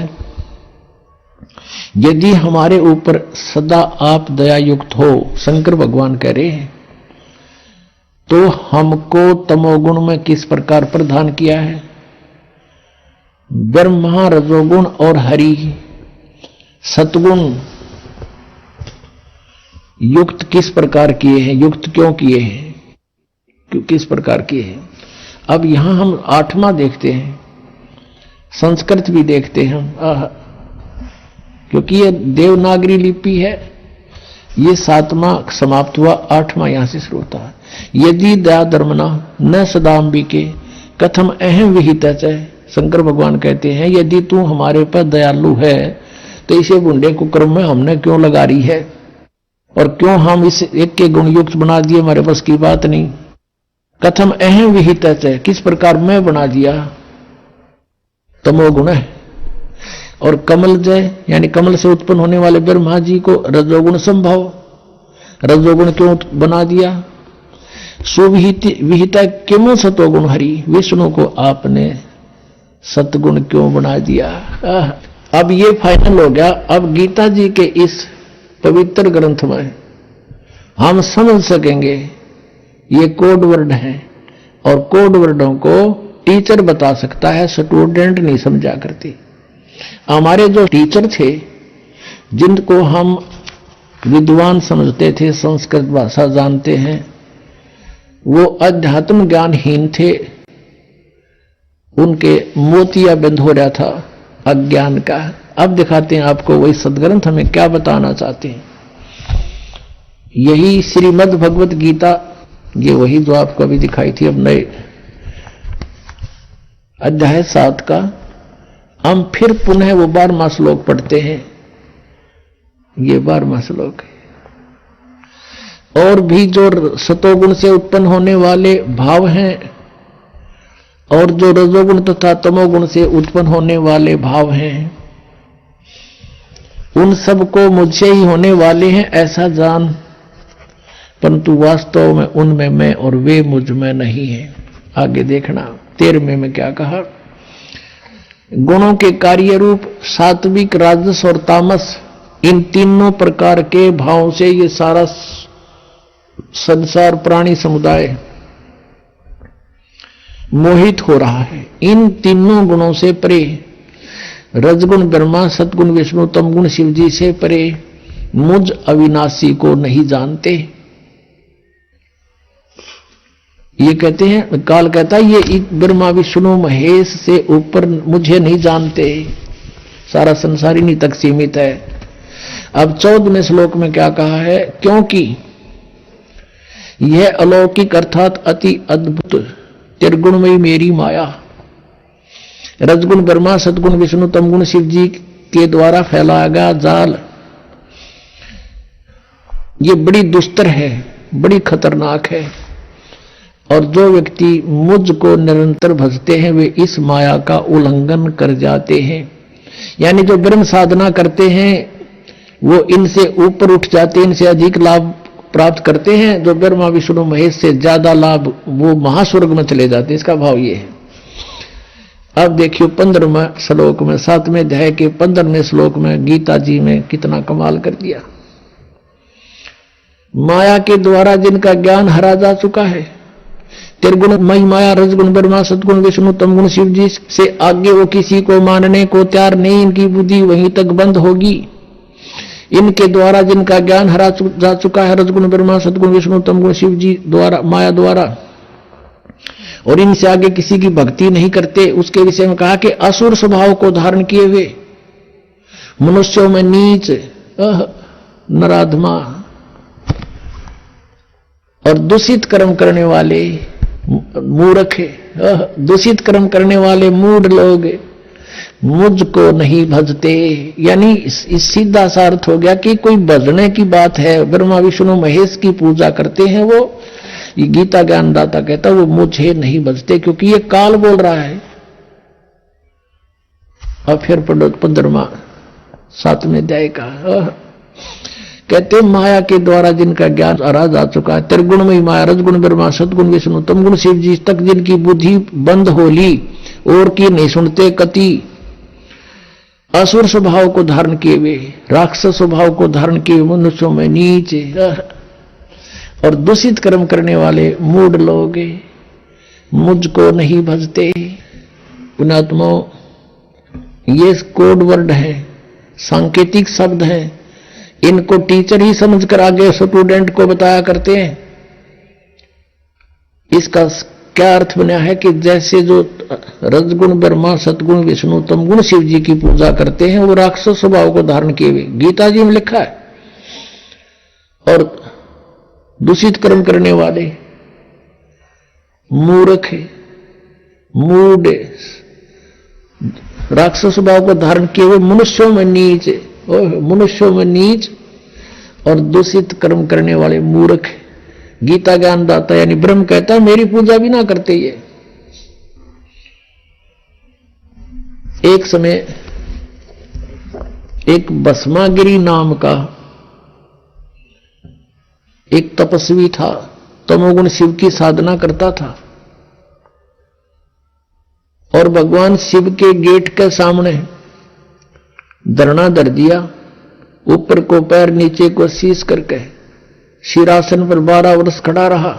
यदि हमारे ऊपर सदा आप दया युक्त हो, शंकर भगवान कह रहे हैं, तो हमको तमोगुण में किस प्रकार प्रदान किया है? ब्रह्मा रजोगुण और हरि सतगुण युक्त किस प्रकार किए हैं? युक्त क्यों किए हैं? किस प्रकार किए हैं? अब यहां हम 8वां देखते हैं, संस्कृत भी देखते हैं हम, क्योंकि ये देवनागरी लिपि है। ये 7वां समाप्त हुआ, 8वां यहां से शुरू होता है। यदि दया धर्मना न सदाम्बिके कथम अहम विहित है। शंकर भगवान कहते हैं, यदि तू हमारे पर दयालु है तो इसे बुंडे कुकर्म में हमने क्यों लगा रही है, और क्यों हम इस एक के गुण युक्त बना दिए? हमारे बस की बात नहीं। कथम अहम विहित है, किस प्रकार मैं बना दिया? तमोगुण है। और कमल जय यानी कमल से उत्पन्न होने वाले ब्रह्मा जी को रजोगुण संभव, रजोगुण क्यों बना दिया? सुविहिता क्यों सतोगुण हरि, विष्णु को आपने सतगुण क्यों बना दिया? अब ये फाइनल हो गया। अब गीता जी के इस पवित्र ग्रंथ में हम समझ सकेंगे, ये कोड वर्ड है और कोड वर्डों को टीचर बता सकता है, स्टूडेंट नहीं समझा करती। हमारे जो टीचर थे, जिनको हम विद्वान समझते थे, संस्कृत भाषा जानते हैं, वो अध्यात्म ज्ञानहीन थे। उनके मोतिया बंद हो रहा था अज्ञान का। अब दिखाते हैं आपको वही सदग्रंथ हमें क्या बताना चाहते हैं। यही श्रीमद् भगवत गीता, ये वही जो आपको अभी दिखाई थी। अब नए अध्याय 7 का हम फिर पुनः वो 12वां श्लोक पढ़ते हैं। ये 12वां श्लोक है। और भी जो सतोगुण से उत्पन्न होने वाले भाव हैं और जो रजोगुण तथा तमोगुण से उत्पन्न होने वाले भाव हैं, उन सबको मुझसे ही होने वाले हैं ऐसा जान, परंतु वास्तव में उनमें मैं और वे मुझ में नहीं है। आगे देखना 13वें में क्या कहा? गुणों के कार्य रूप सात्विक, राजस और तामस, इन तीनों प्रकार के भावों से ये सारा संसार प्राणी समुदाय मोहित हो रहा है। इन तीनों गुणों से परे, रजगुण ब्रह्मा, सतगुण विष्णु, तमगुण शिव जी से परे मुझ अविनाशी को नहीं जानते। ये कहते हैं, काल कहता है, ये ब्रह्मा विष्णु महेश से ऊपर मुझे नहीं जानते। सारा संसार इन्हीं तक सीमित है। अब 14वें श्लोक में क्या कहा है? क्योंकि यह अलौकिक अर्थात अति अद्भुत त्रिगुणमयी मेरी माया रजगुण ब्रह्मा, सदगुण विष्णु, तमगुण शिव जी के द्वारा फैलाया गया जाल ये बड़ी दुस्तर है, बड़ी खतरनाक है। और जो व्यक्ति मुझको निरंतर भजते हैं वे इस माया का उल्लंघन कर जाते हैं। यानी जो ब्रह्म साधना करते हैं वो इनसे ऊपर उठ जाते हैं, इनसे अधिक लाभ प्राप्त करते हैं। जो ब्रह्मा विष्णु महेश से ज्यादा लाभ वो महास्वर्ग में चले जाते हैं। इसका भाव ये है। अब देखियो 15वें श्लोक में 7वें अध्याय के 15वें श्लोक में गीता जी ने कितना कमाल कर दिया। माया के द्वारा जिनका ज्ञान हरा जा चुका है, त्रिगुण मई माया रजगुण ब्रह्मा सदगुण विष्णु तमगुण शिव जी से आगे वो किसी को मानने को तैयार नहीं, इनकी बुद्धि वहीं तक बंद होगी। इनके द्वारा जिनका ज्ञान हरा जा चुका है रजगुण ब्रह्मा सदगुण विष्णु तमगुण शिव जी द्वारा माया द्वारा, और इनसे आगे किसी की भक्ति नहीं करते, उसके विषय में कहा कि असुर स्वभाव को धारण किए हुए मनुष्यों में नीच नराधमा और दूषित कर्म करने वाले मूर्ख, दूषित कर्म करने वाले मूढ़ लोग मुझको नहीं भजते। यानी इस सीधा सा अर्थ हो गया कि कोई भजने की बात है, ब्रह्मा विष्णु महेश की पूजा करते हैं वो, ये गीता ज्ञानदाता कहता वो मुझे नहीं भजते, क्योंकि ये काल बोल रहा है। और फिर 15वां 7वें अध्याय का कहते माया के द्वारा जिनका ज्ञान हरा जा चुका है, त्रिगुणमयी माया रजगुण ब्रह्मा सदगुण विष्णु तमगुण शिव जी तक जिनकी बुद्धि बंद हो ली और की नहीं सुनते कति, असुर स्वभाव को धारण किए हुए राक्षस स्वभाव को धारण किए मनुष्यों में नीच और दूषित कर्म करने वाले मूढ़ लोग मुझको नहीं भजते। पुण्यात्मा ये कोड वर्ड है, सांकेतिक शब्द है, इनको टीचर ही समझकर आगे स्टूडेंट को बताया करते हैं। इसका क्या अर्थ बना है कि जैसे जो रजगुण ब्रह्मा सतगुण विष्णु तमगुण शिव जी की पूजा करते हैं वो राक्षस स्वभाव को धारण किए हुए, गीता जी में लिखा है। और दूषित कर्म करने वाले मूर्ख मूढ़ राक्षस स्वभाव को धारण किए हुए मनुष्यों में नीच, मनुष्यों में नीच और दूषित कर्म करने वाले मूर्ख। गीता ज्ञानदाता यानी ब्रह्म कहता है मेरी पूजा भी ना करते ये। एक समय एक भस्मागिरी नाम का एक तपस्वी था, तमोगुण शिव की साधना करता था और भगवान शिव के गेट के सामने धरना धर दिया, ऊपर को पैर नीचे को शीश करके शीरासन पर 12 वर्ष खड़ा रहा।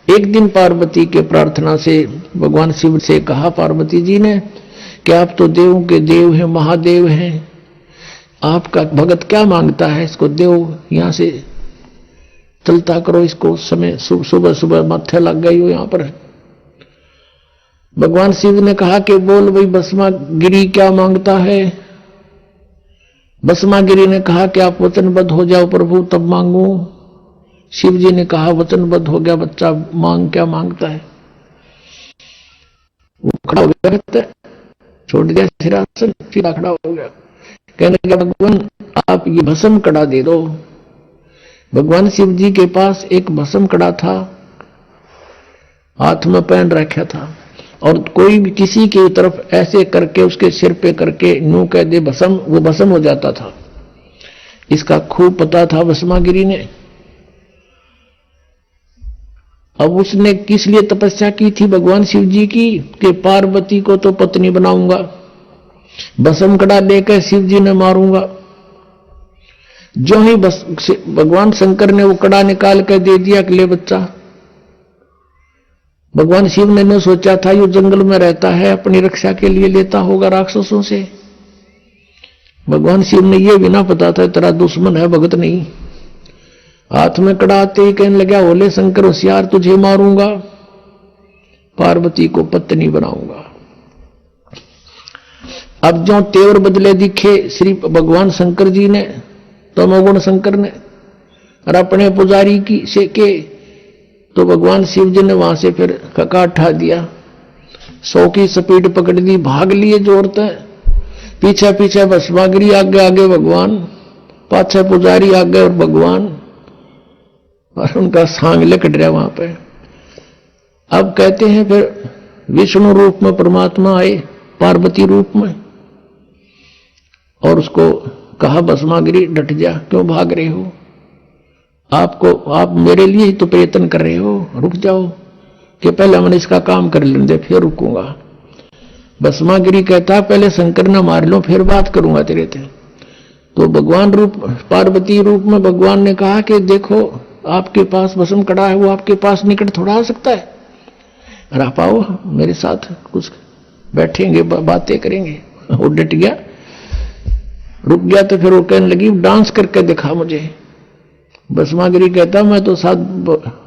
एक दिन पार्वती के प्रार्थना से भगवान शिव से कहा पार्वती जी ने कि आप तो देवों के देव हैं, महादेव हैं, आपका भगत क्या मांगता है, इसको देव यहां से चलता करो, इसको समय सुबह सुबह माथे लग गई हो यहां पर। भगवान शिव ने कहा कि बोल भाई भस्मागिरी क्या मांगता है। भस्मागिरी ने कहा कि आप वचनबद्ध हो जाओ प्रभु तब मांगू। शिव जी ने कहा वचनबद्ध हो गया बच्चा, मांग क्या मांगता है। वो खड़ा हो गया, छोड़ दिया सिरासन, सीधा खड़ा हो गया, कहने लगा भगवान आप ये भस्म कड़ा दे दो। भगवान शिव जी के पास एक भस्म कड़ा था, हाथ में पहन रखा था, और कोई भी किसी की तरफ ऐसे करके उसके सिर पे करके न्यू कह दे भस्म, वो भस्म हो जाता था। इसका खूब पता था भस्मागिरी ने। अब उसने किस लिए तपस्या की थी भगवान शिव जी की कि पार्वती को तो पत्नी बनाऊंगा, भस्म कड़ा लेकर शिव जी ने मारूंगा। जो ही भगवान शंकर ने वो कड़ा निकाल कर दे दिया कि ले बच्चा। भगवान शिव ने न सोचा था ये जंगल में रहता है, अपनी रक्षा के लिए लेता होगा राक्षसों से। भगवान शिव ने ये भी ना पता था तेरा दुश्मन है, भगत नहीं। हाथ में कड़ा आते ही कहने लगा ओले शंकर होशियार, तुझे मारूंगा, पार्वती को पत्नी बनाऊंगा। अब जो तेवर बदले दिखे श्री भगवान शंकर जी ने, तमोगुण शंकर ने, और अपने पुजारी की से के तो भगवान शिव जी ने वहां से फिर कका उठा दिया, 100 की स्पीड पकड़ दी, भाग लिए जोरते, पीछे पीछे भस्मागिरी, आगे आगे भगवान, पाछे पुजारी, आगे और भगवान, और उनका सांग लिकट रहा वहां पे। अब कहते हैं फिर विष्णु रूप में परमात्मा आए, पार्वती रूप में, और उसको कहा भस्मागिरी डट जा, क्यों भाग रहे हो, आप मेरे लिए ही तो प्रयत्न कर रहे हो, रुक जाओ, कि पहले मैंने इसका काम कर लेंगे फिर रुकूंगा। भस्मागिरी कहता पहले शंकर ने मार लो फिर बात करूंगा तेरे से। तो भगवान रूप, पार्वती रूप में भगवान ने कहा कि देखो आपके पास भस्म कड़ा है, वो आपके पास निकट थोड़ा आ सकता है, और आप आओ मेरे साथ, कुछ बैठेंगे बातें करेंगे। वो डट गया, रुक गया। तो फिर वो कहने लगी डांस करके दिखा मुझे। भस्मागिरी कहता मैं तो साथ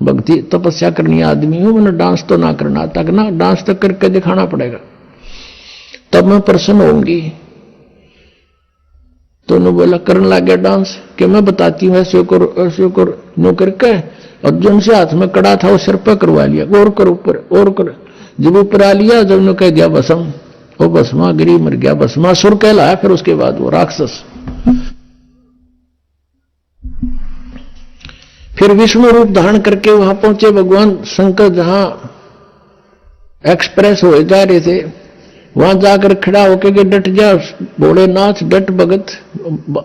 भक्ति तपस्या करनी आदमी हूं, मैंने डांस तो ना करना आता, ना डांस तक करके दिखाना पड़ेगा तब मैं प्रसन्न होंगी। तो उन्होंने बोला करने लग गया डांस, कि मैं बताती हूँ ऐसे कर नो करके, और जो उनसे हाथ में कड़ा था वो सिर पर करवा लिया, और कर ऊपर और कर, जब ऊपर आ लिया, जब उन्होंने कह दिया भस्म, वो भस्मागिरी मर गया, भस्मासुर कहलाया फिर उसके बाद वो राक्षस। फिर विष्णु रूप धारण करके वहां पहुंचे भगवान शंकर, जहां एक्सप्रेस हो जा रहे थे, वहां जाकर खड़ा होके के डट जा भोलेनाथ, डट भगत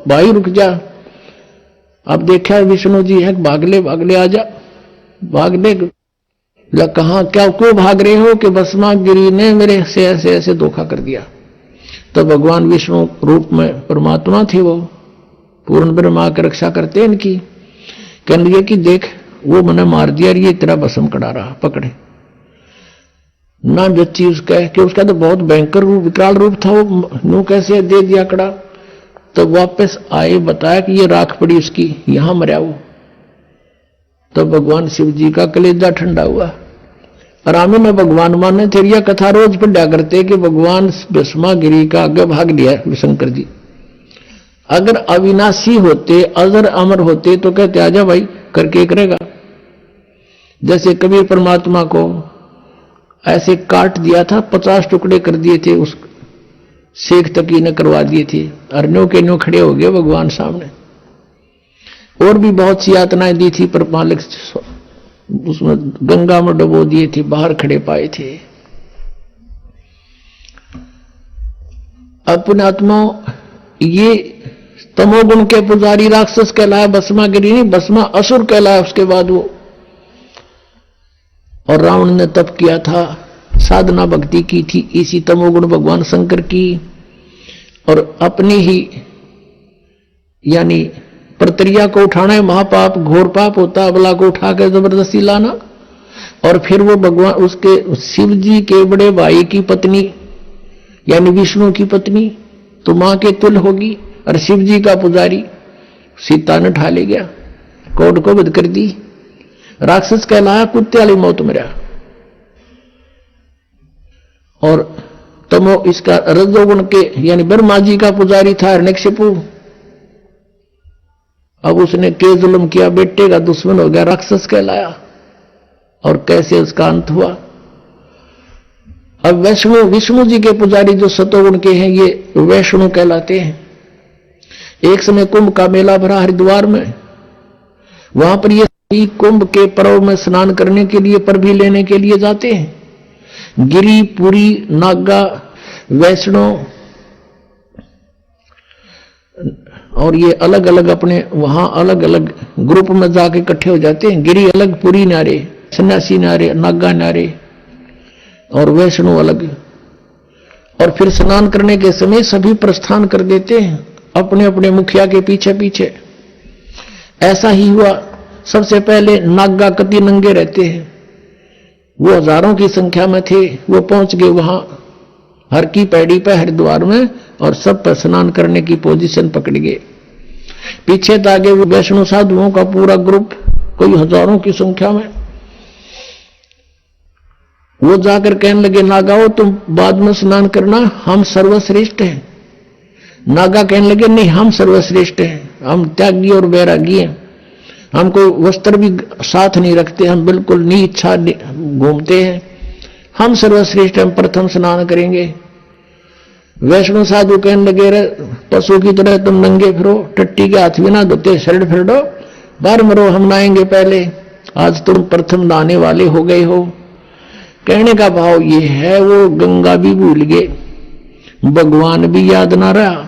भाई रुक जा। अब देखा विष्णु जी है, भागले भागले आ जा, भागले कहा क्या क्यों भाग रहे हो, कि भस्मागिरी ने मेरे से ऐसे धोखा कर दिया। तो भगवान विष्णु रूप में परमात्मा थे, वो पूर्ण ब्रह्मा की रक्षा करते हैं इनकी। कहने लगे कि देख वो मैंने मार दिया, ये तेरा भस्म कड़ा रहा, पकड़े ना जच्ची उसका, कि उसका तो बहुत भयंकर रूप, विकराल रूप था, वो नू कैसे दे दिया कड़ा। तो वापस आए, बताया कि ये राख पड़ी उसकी, यहां मरा वो। तो भगवान शिव जी का कलेजा ठंडा हुआ। रामी में भगवान माने थे, यह कथा रोज पढ़ा करते कि भगवान भस्मागिरी का आगे भाग लिया शंकर जी। अगर अविनाशी होते, अजर अमर होते तो कहते आजा भाई, करके करेगा। जैसे कबीर परमात्मा को ऐसे काट दिया था, 50 टुकड़े कर दिए थे, उस शेख तकी ने करवा दिए थे, और न्यो के न्यो खड़े हो गए भगवान सामने। और भी बहुत सी यातनाएं दी थी, पर मालिक उसमें गंगा में डुबो दिए थे, बाहर खड़े पाए थे। अपने आत्मा ये तमोगुण के पुजारी राक्षस कहलाया, भस्मागिरी नहीं, भस्मा असुर कहलाया उसके बाद वो। और रावण ने तप किया था, साधना भक्ति की थी इसी तमोगुण भगवान शंकर की, और अपनी ही यानी प्रक्रिया को उठाना है महापाप, घोर पाप होता है अबला को उठा के जबरदस्ती लाना। और फिर वो भगवान उसके शिव जी के बड़े भाई की पत्नी यानी विष्णु की पत्नी तो मां के तुल्य होगी, और शिव जी का पुजारी सीता ने ढा ले गया, कोड को वध कर दी, राक्षस कहलाया, कुत्ते वाली मौत मरा। और तमो इसका रजोगुण के यानी ब्रह्मा जी का पुजारी था हिरण्यकशिपु। अब उसने के जुल्म किया, बेटे का दुश्मन हो गया, राक्षस कहलाया। और कैसे उसका अंत हुआ। अब विष्णु जी के पुजारी जो सतोगुण के हैं, ये वैष्णु कहलाते हैं। एक समय कुंभ का मेला भरा हरिद्वार में, वहां पर ये कुंभ के पर्व में स्नान करने के लिए, पर भी लेने के लिए जाते हैं। गिरी, पुरी, नागा, वैष्णो और ये अलग अलग अपने वहां अलग अलग ग्रुप में जाके इकट्ठे हो जाते हैं। गिरी अलग, पुरी नारे, सन्यासी नारे, नागा नारे, और वैष्णो अलग। और फिर स्नान करने के समय सभी प्रस्थान कर देते हैं अपने अपने मुखिया के पीछे पीछे। ऐसा ही हुआ। सबसे पहले नागा कति नंगे रहते हैं, वो हजारों की संख्या में थे, वो पहुंच गए वहां हर की पैड़ी पे हरिद्वार में, और सब पर स्नान करने की पोजीशन पकड़ गए। पीछे तागे वो वैष्णो साधुओं का पूरा ग्रुप, कोई हजारों की संख्या में। वो जाकर कहने लगे, नागाओ तुम बाद में स्नान करना, हम सर्वश्रेष्ठ हैं। नागा कहने लगे, नहीं हम सर्वश्रेष्ठ हैं, हम त्यागी और वैरागी हैं। हम कोई वस्त्र भी साथ नहीं रखते, हम बिल्कुल नी इच्छा घूमते हैं। हम सर्वश्रेष्ठ, हम प्रथम स्नान करेंगे। वैष्णव साधु कहने लगे, रे पशु की तरह तुम नंगे फिरो, टट्टी के हाथ भी ना धोते, शरण फिर दो, बाहर मरो, हम नहाएंगे पहले, आज तुम प्रथम नहाने वाले हो गए हो। कहने का भाव ये है, वो गंगा भी भूल गए, भगवान भी याद ना रहा,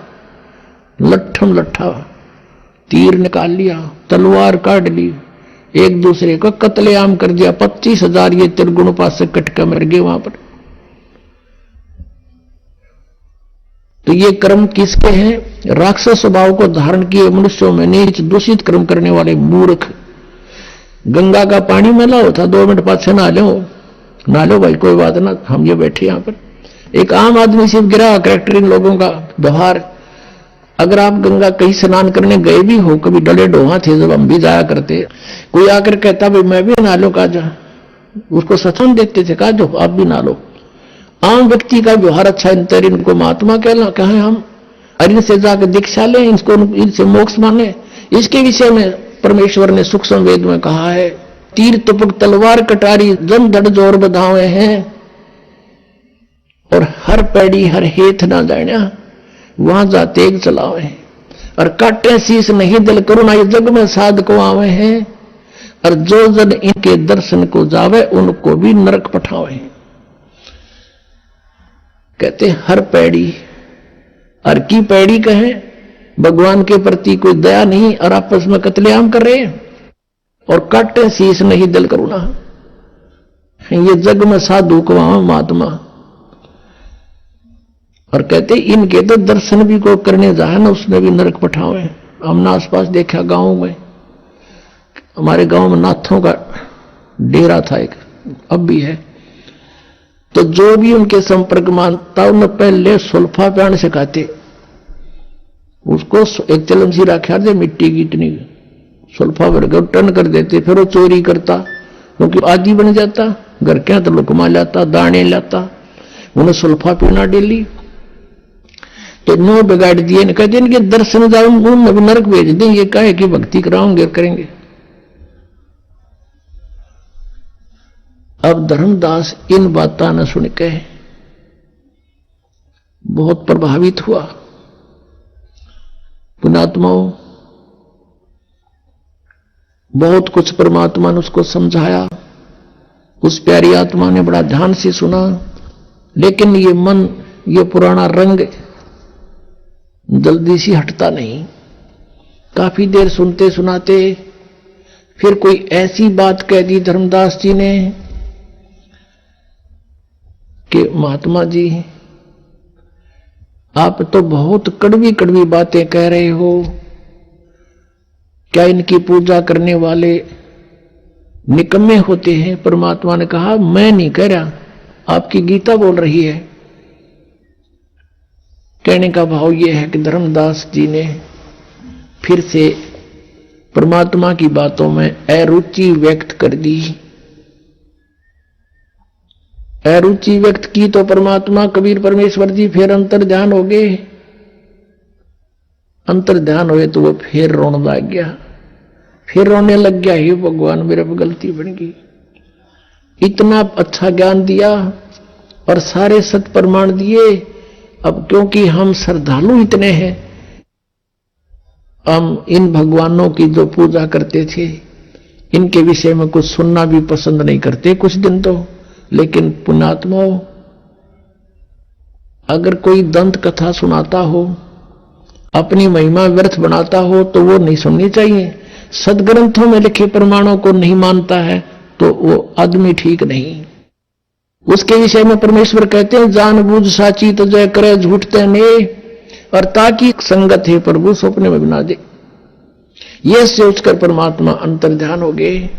लट्ठम लट्ठा तीर निकाल लिया, तलवार काट ली, एक दूसरे को कत्लेआम कर दिया। 25,000 ये त्रिगुण उपासक कटका मर गए वहां पर। तो ये कर्म किसके हैं? राक्षस स्वभाव को धारण किए मनुष्यों में नीच दूषित कर्म करने वाले मूर्ख। गंगा का पानी मैला होता, 2 मिनट पाछे नहा लो भाई, कोई बात ना, हम ये बैठे यहां पर। एक आम आदमी से गिरा कैरेक्टर इन लोगों का व्यवहार। अगर आप गंगा कहीं स्नान करने गए भी हो, कभी डले डोहा थे जब हम भी जाया करते, कोई आकर कहता भाई मैं भी नहा लो, कहा जा, उसको सत्संग देते थे, कहा जो आप भी नहा लो। आम व्यक्ति का व्यवहार अच्छा, इनको महात्मा कहें हम, और इनसे जाकर दीक्षा लें, इनको इनसे मोक्ष मांगे। इसके विषय में परमेश्वर ने सूक्ष्म वेद में कहा है, तीर तुपक तलवार कटारी जन धड़ जोर बधावे हैं, और हर पैड़ी हर हेथ ना जाना, वहां जाते एक चलावे, और काटे शीश नहीं दिल करुणा ये जग में साध को आवे हैं, और जो जन इनके दर्शन को जावे उनको भी नरक पठावे। कहते हर पैड़ी, हर की पैड़ी कहे, भगवान के प्रति कोई दया नहीं, और आपस में कत्लेआम कर रहे हैं, और काटे शीश नहीं दिल करुणा, ये जग में साधु को आवे महात्मा। और कहते इनके तो दर्शन भी को करने जाए ना, उसने भी नरक पठावे। हमने आसपास देखा गांव में, हमारे गांव में नाथों का डेरा था एक, अब भी है, तो जो भी उनके संपर्क में आता उन्हें पहले सुल्फा प्यान सिखाते, उसको एक चलम सी रखा दे मिट्टी की, इतनी सुल्फा भरकर टन कर देते, फिर वो चोरी करता, क्योंकि आदि बन जाता, घर के तो लुकमा लाता, दाने लाता, उन्हें सुल्फा पीना डेली। तो नो बिगाड़ दिए, कहते इनके दर्शन जाऊंगा उन नरक भेज दें, ये कहे कि भक्ति कराओगे करेंगे। अब धर्मदास इन बातों न सुन के बहुत प्रभावित हुआ। पुण्यात्माओं, बहुत कुछ परमात्मा ने उसको समझाया, उस प्यारी आत्मा ने बड़ा ध्यान से सुना, लेकिन ये मन, ये पुराना रंग जल्दी से हटता नहीं। काफी देर सुनते सुनाते फिर कोई ऐसी बात कह दी धर्मदास जी ने कि महात्मा जी आप तो बहुत कड़वी कड़वी बातें कह रहे हो, क्या इनकी पूजा करने वाले निकम्मे होते हैं? परमात्मा ने कहा मैं नहीं कह रहा, आपकी गीता बोल रही है। कहने का भाव यह है कि धर्मदास जी ने फिर से परमात्मा की बातों में अरुचि व्यक्त कर दी। अरुचि व्यक्त की तो परमात्मा कबीर परमेश्वर जी फिर अंतर ध्यान हो गए। अंतर ध्यान हुए तो वो फिर रोने लग गया, फिर रोने लग गया, हे भगवान मेरे पे गलती बन गई। इतना अच्छा ज्ञान दिया और सारे सत प्रमाण दिए, अब क्योंकि हम श्रद्धालु इतने हैं, हम इन भगवानों की जो पूजा करते थे इनके विषय में कुछ सुनना भी पसंद नहीं करते कुछ दिन तो। लेकिन पुण्यात्माओं, अगर कोई दंत कथा सुनाता हो, अपनी महिमा व्यर्थ बनाता हो तो वो नहीं सुननी चाहिए। सदग्रंथों में लिखे प्रमाणों को नहीं मानता है तो वो आदमी ठीक नहीं। उसके विषय में परमेश्वर कहते हैं जानबूझ साची तो जय करे झूठते ने, और ताकि संगत है प्रभु सपने में बना दे। यह सोचकर परमात्मा अंतर ध्यान हो गए।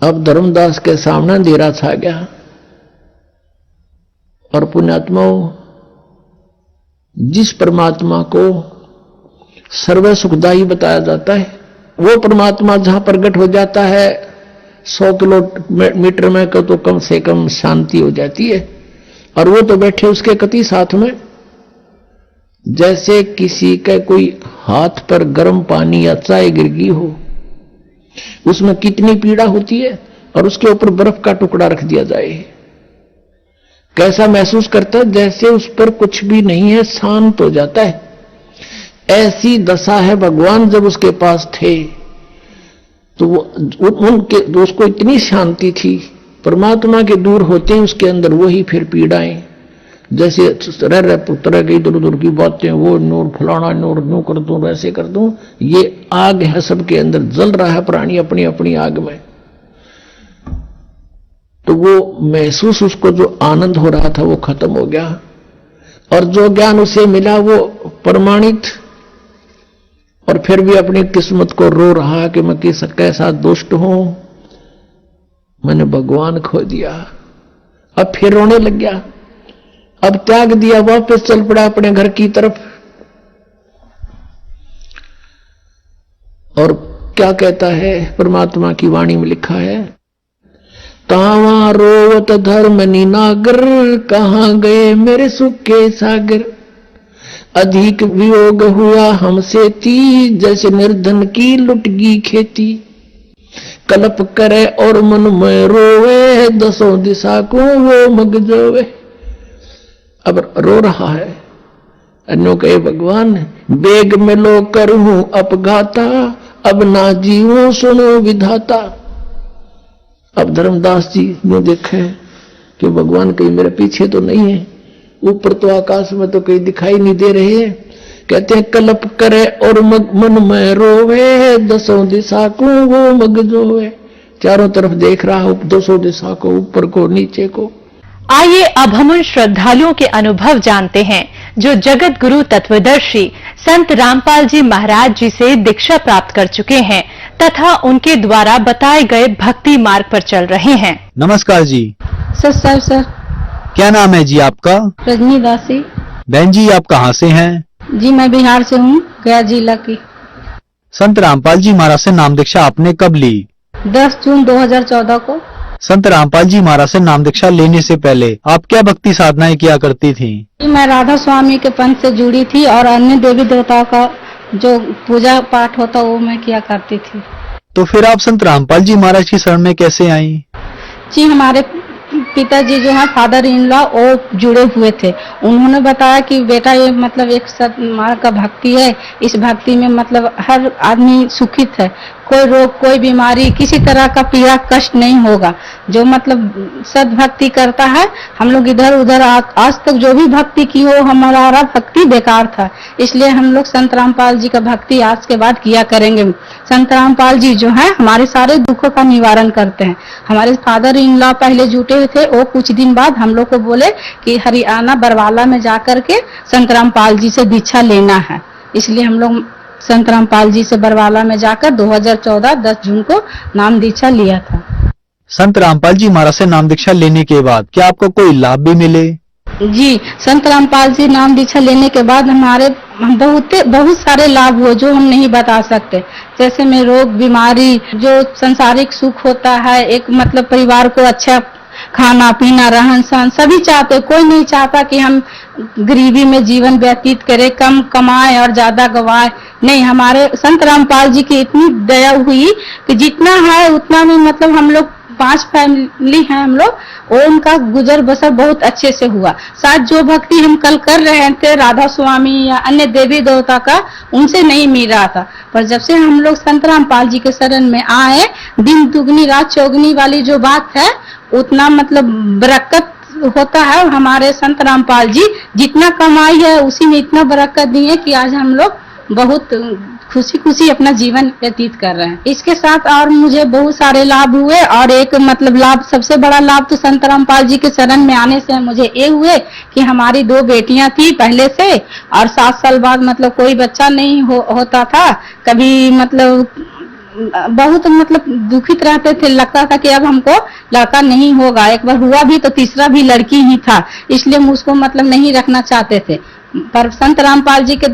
अब धर्मदास के सामने अंधेरा छा गया और पुण्यात्माओं, जिस परमात्मा को सर्व सुखदायी बताया जाता है वो परमात्मा जहां प्रकट हो जाता है 100 किलोमीटर में तो कम से कम शांति हो जाती है। और वो तो बैठे उसके कति साथ में, जैसे किसी का कोई हाथ पर गर्म पानी या चाय गिर गई हो, उसमें कितनी पीड़ा होती है, और उसके ऊपर बर्फ का टुकड़ा रख दिया जाए, कैसा महसूस करता है? जैसे उस पर कुछ भी नहीं है, शांत हो जाता है। ऐसी दशा है भगवान जब उसके पास थे तो उनके उसको इतनी शांति थी, परमात्मा के दूर होते ही उसके अंदर वही फिर पीड़ाएं, जैसे रह पुत्र की इधर उधर की बातें, वो नूर फलाना नूर यूं कर दूं वैसे कर दूं, ये आग है सबके अंदर, जल रहा है प्राणी अपनी अपनी आग में। तो वो महसूस, उसको जो आनंद हो रहा था वो खत्म हो गया, और जो ज्ञान उसे मिला वो प्रमाणित, और फिर भी अपनी किस्मत को रो रहा कि मैं कैसा दुष्ट हूं, मैंने भगवान खो दिया। अब फिर रोने लग गया, अब त्याग दिया, वापस चल पड़ा अपने घर की तरफ। और क्या कहता है परमात्मा की वाणी में लिखा है, तावा रोवत धर्म नीनागर, कहां गए मेरे सुख के सागर, अधिक वियोग हुआ हमसे ती, जैसे निर्धन की लुटगी खेती, कल्प करे और मन में रोवे, दसों दिशा को वो मग जोवे। अब रो रहा है, अन्यों कहे भगवान बेग में लो करूं अपघाता, अब ना जीवो सुनो विधाता। अब धर्मदास जी ने देखे कि भगवान कहीं मेरे पीछे तो नहीं है, ऊपर तो आकाश में तो कहीं दिखाई नहीं दे रहे हैं। कहते हैं कल्प करे और मन में रोवे, दसों दिशा को वो मग जोवे। चारों तरफ देख रहा हूं, दसों दिशा को, ऊपर को नीचे को। आइए अब हम उन श्रद्धालुओं के अनुभव जानते हैं जो जगत गुरु तत्वदर्शी संत रामपाल जी महाराज जी से दीक्षा प्राप्त कर चुके हैं तथा उनके द्वारा बताए गए भक्ति मार्ग पर चल रहे हैं। नमस्कार जी। सर क्या नाम है जी आपका? रजनी दासी। बहन जी आप कहाँ से हैं? जी मैं बिहार से हूँ, गया जिला की। संत रामपाल जी महाराज से नाम दीक्षा आपने कब ली? 10 जून 2014 को। संत रामपाल जी महाराज से नाम दीक्षा लेने से पहले आप क्या भक्ति साधनाएं किया करती थी? मैं राधा स्वामी के पंथ से जुड़ी थी और अन्य देवी देवताओं का जो पूजा पाठ होता वो मैं किया करती थी। तो फिर आप संत रामपाल जी महाराज की शरण में कैसे आई? जी हमारे पिताजी जो है फादर इन लॉ वो जुड़े हुए थे, उन्होंने बताया कि बेटा ये मतलब एक सतमार्ग का भक्ति है, इस भक्ति में मतलब हर आदमी सुखित है, कोई रोग कोई बीमारी किसी तरह का पीड़ा कष्ट नहीं होगा। जो मतलब सद्भक्ति करता है, हम लोग इधर उधर आज तक जो भी भक्ति की हो हमारा भक्ति बेकार था, इसलिए हम लोग संत रामपाल जी का भक्ति आज के बाद किया करेंगे। संत रामपाल जी जो है हमारे सारे दुखों का निवारण करते हैं। हमारे फादर इन लॉ पहले जुटे थे, वो कुछ दिन बाद हम लोग को बोले कि हरियाणा बरवाला में जाकर के संत रामपाल जी से दीक्षा लेना है, इसलिए हम लोग संत रामपाल जी से बरवाला में जाकर 2014 10 जून को नाम दीक्षा लिया था। संत रामपाल जी महाराज से नाम दीक्षा लेने के बाद क्या आपको कोई लाभ भी मिले? जी संत रामपाल जी नाम दीक्षा लेने के बाद हमारे बहुत सारे लाभ हुए जो हम नहीं बता सकते। जैसे में रोग बीमारी, जो संसारिक सुख होता है, एक मतलब परिवार को अच्छा खाना पीना रहन सहन सभी चाहते, कोई नहीं चाहता कि हम गरीबी में जीवन व्यतीत करें, कम कमाए और ज्यादा गवाए। नहीं, हमारे संत रामपाल जी की इतनी दया हुई कि जितना है उतना में मतलब हम लोग 5 फैमिली हैं हम लोग, वो उनका गुजर बसर बहुत अच्छे से हुआ। साथ जो भक्ति हम कल कर रहे थे राधा स्वामी या अन्य देवी देवता का, उनसे नहीं मिल रहा था, पर जब से हम लोग संत रामपाल जी के शरण में आए, दिन दुगनी रात चौगनी वाली जो बात है उतना मतलब बरकत होता है। हमारे संत रामपाल जी जितना कमाई है उसी में इतना बरकत दी है कि आज हम लोग बहुत खुशी खुशी अपना जीवन व्यतीत कर रहे हैं। इसके साथ और मुझे बहुत सारे लाभ हुए, और एक मतलब लाभ, सबसे बड़ा लाभ तो संत रामपाल जी के शरण में आने से मुझे ये हुए कि हमारी 2 बेटियां थी पहले से, और 7 साल बाद मतलब कोई बच्चा नहीं होता था। कभी मतलब बहुत मतलब दुखित रहते थे, लगता था कि अब हमको लड़का नहीं होगा। एक बार हुआ भी तो तीसरा भी लड़की ही था, इसलिए हम उसको मतलब नहीं रखना चाहते थे। पर संत रामपाल जी के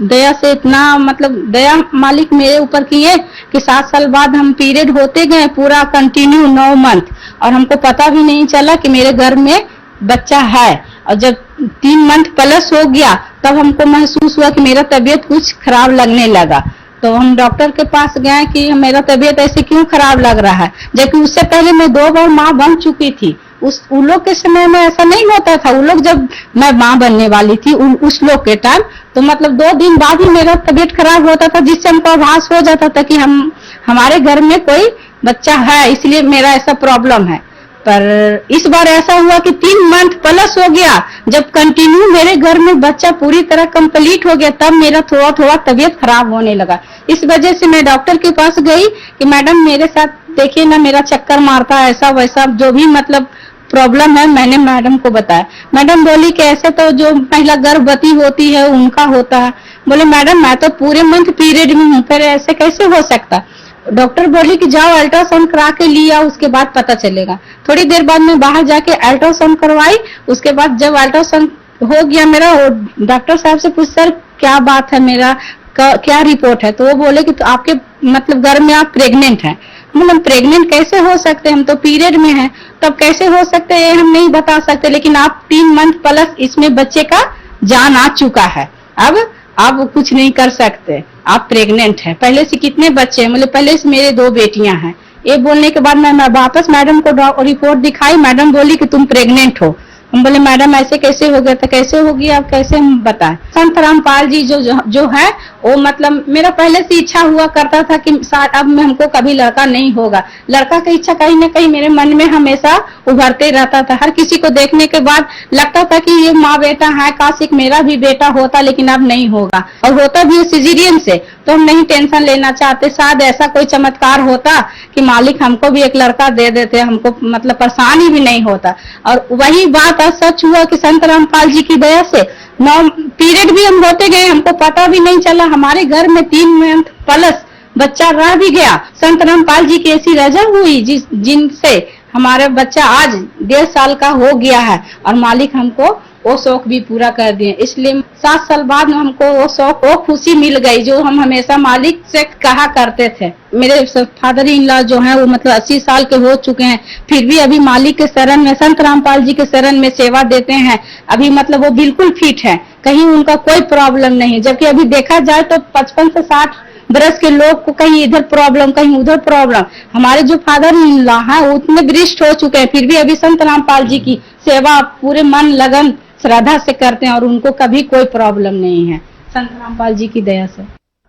दया से इतना मतलब दया मालिक मेरे ऊपर किए कि 7 साल बाद हम पीरियड होते गए पूरा कंटिन्यू 9 मंथ, और हमको पता भी नहीं चला कि मेरे घर में बच्चा है। और जब 3 मंथ प्लस हो गया तब हमको महसूस हुआ कि मेरा तबीयत कुछ खराब लगने लगा। तो हम डॉक्टर के पास गए कि मेरा तबीयत ऐसे क्यों खराब लग रहा है, जबकि उससे पहले मैं 2 बार माँ बन चुकी थी। उन लोग के समय में ऐसा नहीं होता था। उन लोग जब मैं माँ बनने वाली थी उस लोग के टाइम, तो मतलब 2 दिन बाद ही मेरा तबीयत खराब होता था, जिससे हमको आभास हो जाता था कि हमारे घर में कोई बच्चा है, इसलिए मेरा ऐसा प्रॉब्लम है। पर इस बार ऐसा हुआ कि 3 मंथ प्लस हो गया, जब कंटिन्यू मेरे घर में बच्चा पूरी तरह कंप्लीट हो गया, तब मेरा थोड़ा थोड़ा तबीयत खराब होने लगा। इस वजह से मैं डॉक्टर के पास गई कि मैडम मेरे साथ देखिए ना, मेरा चक्कर मारता है, ऐसा वैसा जो भी मतलब प्रॉब्लम है मैंने मैडम को बताया। मैडम बोली कि ऐसे तो जो महिला गर्भवती होती है उनका होता है। बोले मैडम मैं तो पूरे मंथ पीरियड में हूँ, फिर ऐसे कैसे हो सकता। डॉक्टर बोली कि जाओ अल्ट्रासाउंड करा के लिया, उसके बाद पता चलेगा। थोड़ी देर बाद मैं बाहर जाके अल्ट्रासाउंड करवाई। उसके बाद जब अल्ट्रासाउंड हो गया मेरा, डॉक्टर साहब से पूछ सर क्या बात है, मेरा क्या रिपोर्ट है, तो वो बोले कि तो आपके मतलब घर में आप प्रेग्नेंट हैं। मतलब प्रेग्नेंट कैसे हो सकते, हम तो पीरियड में हैं, तब कैसे हो सकते हैं हम नहीं बता सकते, लेकिन आप 3 मंथ प्लस इसमें बच्चे का जान आ चुका है, अब आप कुछ नहीं कर सकते, आप प्रेग्नेंट हैं। पहले से कितने बच्चे हैं, मतलब पहले से मेरे 2 बेटियां हैं। ये बोलने के बाद मैं वापस मैडम को रिपोर्ट दिखाई। मैडम बोली कि तुम प्रेग्नेंट हो। हम बोले मैडम ऐसे कैसे हो गया, तो कैसे होगी आप कैसे हम बताएं। संत रामपाल जी जो है वो मतलब मेरा पहले से इच्छा हुआ करता था कि अब में हमको कभी लड़का नहीं होगा। लड़का की इच्छा कहीं ना कहीं मेरे मन में हमेशा उभरते रहता था। हर किसी को देखने के बाद लगता था कि ये माँ बेटा है, काश एक मेरा भी बेटा होता, लेकिन अब नहीं होगा। और होता भी सिजेरियन से, तो हम नहीं टेंशन लेना चाहते। शायद ऐसा कोई चमत्कार होता कि मालिक हमको भी एक लड़का दे देते, हमको मतलब परेशानी भी नहीं होता। और वही बात आज सच हुआ कि संत रामपाल जी की दया से 9 पीरियड भी हम होते गए, हमको पता भी नहीं चला। हमारे घर में 3 मंथ प्लस बच्चा रह भी गया। संत रामपाल जी की ऐसी रजा हुई जिनसे हमारा बच्चा आज 1.5 साल का हो गया है, और मालिक हमको वो शौक भी पूरा कर दिए। इसलिए 7 साल बाद हमको वो शौक, वो खुशी मिल गई जो हम हमेशा मालिक से कहा करते थे। मेरे फादर इन लॉ जो है वो मतलब 80 साल के हो चुके हैं, फिर भी अभी मालिक के शरण में, संत रामपाल जी के शरण में सेवा देते हैं। अभी मतलब वो बिल्कुल फिट है, कहीं उनका कोई प्रॉब्लम नहीं। जबकि अभी देखा जाए तो 55 से 60 बरस के लोग को कहीं इधर प्रॉब्लम कहीं उधर प्रॉब्लम। हमारे जो फादर इन लॉ है वो उतने वरिष्ठ हो चुके हैं, फिर भी अभी संत रामपाल जी की सेवा पूरे मन लगन श्रद्धा से करते हैं, और उनको कभी कोई प्रॉब्लम नहीं है संत रामपाल जी की दया से।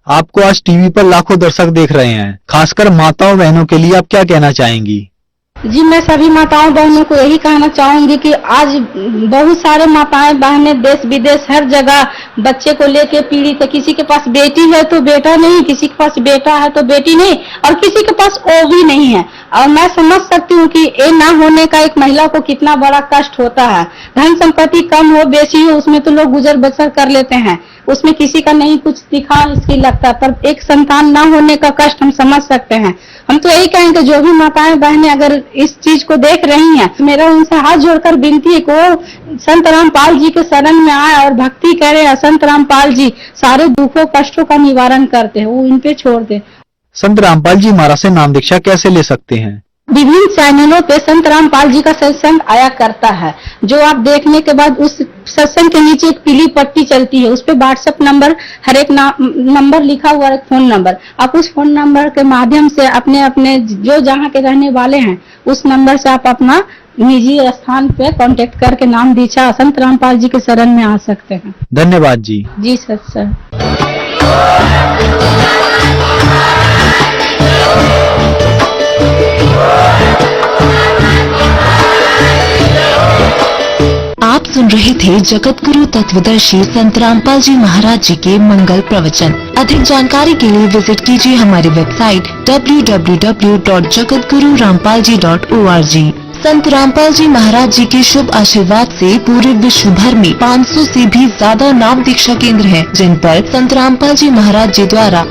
आपको आज टीवी पर लाखों दर्शक देख रहे हैं, खासकर माताओं बहनों के लिए आप क्या कहना चाहेंगी? जी मैं सभी माताओं बहनों को यही कहना चाहूंगी कि आज बहुत सारे माताएं बहनें देश विदेश हर जगह बच्चे को लेके पीड़ित है। किसी के पास बेटी है तो बेटा नहीं, किसी के पास बेटा है तो बेटी नहीं, और किसी के पास वो भी नहीं है। और मैं समझ सकती हूँ कि ये ना होने का एक महिला को कितना बड़ा कष्ट होता है। धन संपत्ति कम हो बेसी हो उसमें तो लोग गुजर बसर कर लेते हैं, उसमें किसी का नहीं कुछ दिखा इसकी लगता, पर एक संतान ना होने का कष्ट हम समझ सकते हैं। हम तो यही कहेंगे जो भी माताएं बहनें अगर इस चीज को देख रही हैं, मेरा उनसे हाथ जोड़कर विनती है कि वो संत रामपाल जी के शरण में आए और भक्ति करें। संत रामपाल जी सारे दुखों कष्टों का निवारण करते हैं, वो इन पे छोड़ दे। संत रामपाल जी महाराज से नाम दीक्षा कैसे ले सकते हैं? विभिन्न चैनलों पे संत रामपाल जी का सत्संग आया करता है, जो आप देखने के बाद उस सत्संग के नीचे एक पीली पट्टी चलती है, उस पे व्हाट्सएप नंबर, हर एक नंबर लिखा हुआ है, फोन नंबर। आप उस फोन नंबर के माध्यम से अपने अपने जो जहाँ के रहने वाले हैं उस नंबर से आप अपना निजी स्थान पे कांटेक्ट करके नाम दीक्षा संत रामपाल जी के शरण में आ सकते हैं। धन्यवाद जी। जी सर। आप सुन रहे थे जगत गुरु तत्वदर्शी संत रामपाल जी महाराज जी के मंगल प्रवचन। अधिक जानकारी के लिए विजिट कीजिए हमारी वेबसाइट www.jagatgururampalji.org। संत रामपाल जी महाराज जी के शुभ आशीर्वाद से पूरे विश्व भर में 500 से भी ज्यादा नाम दीक्षा केंद्र हैं, जिन पर संत रामपाल जी महाराज जी द्वारा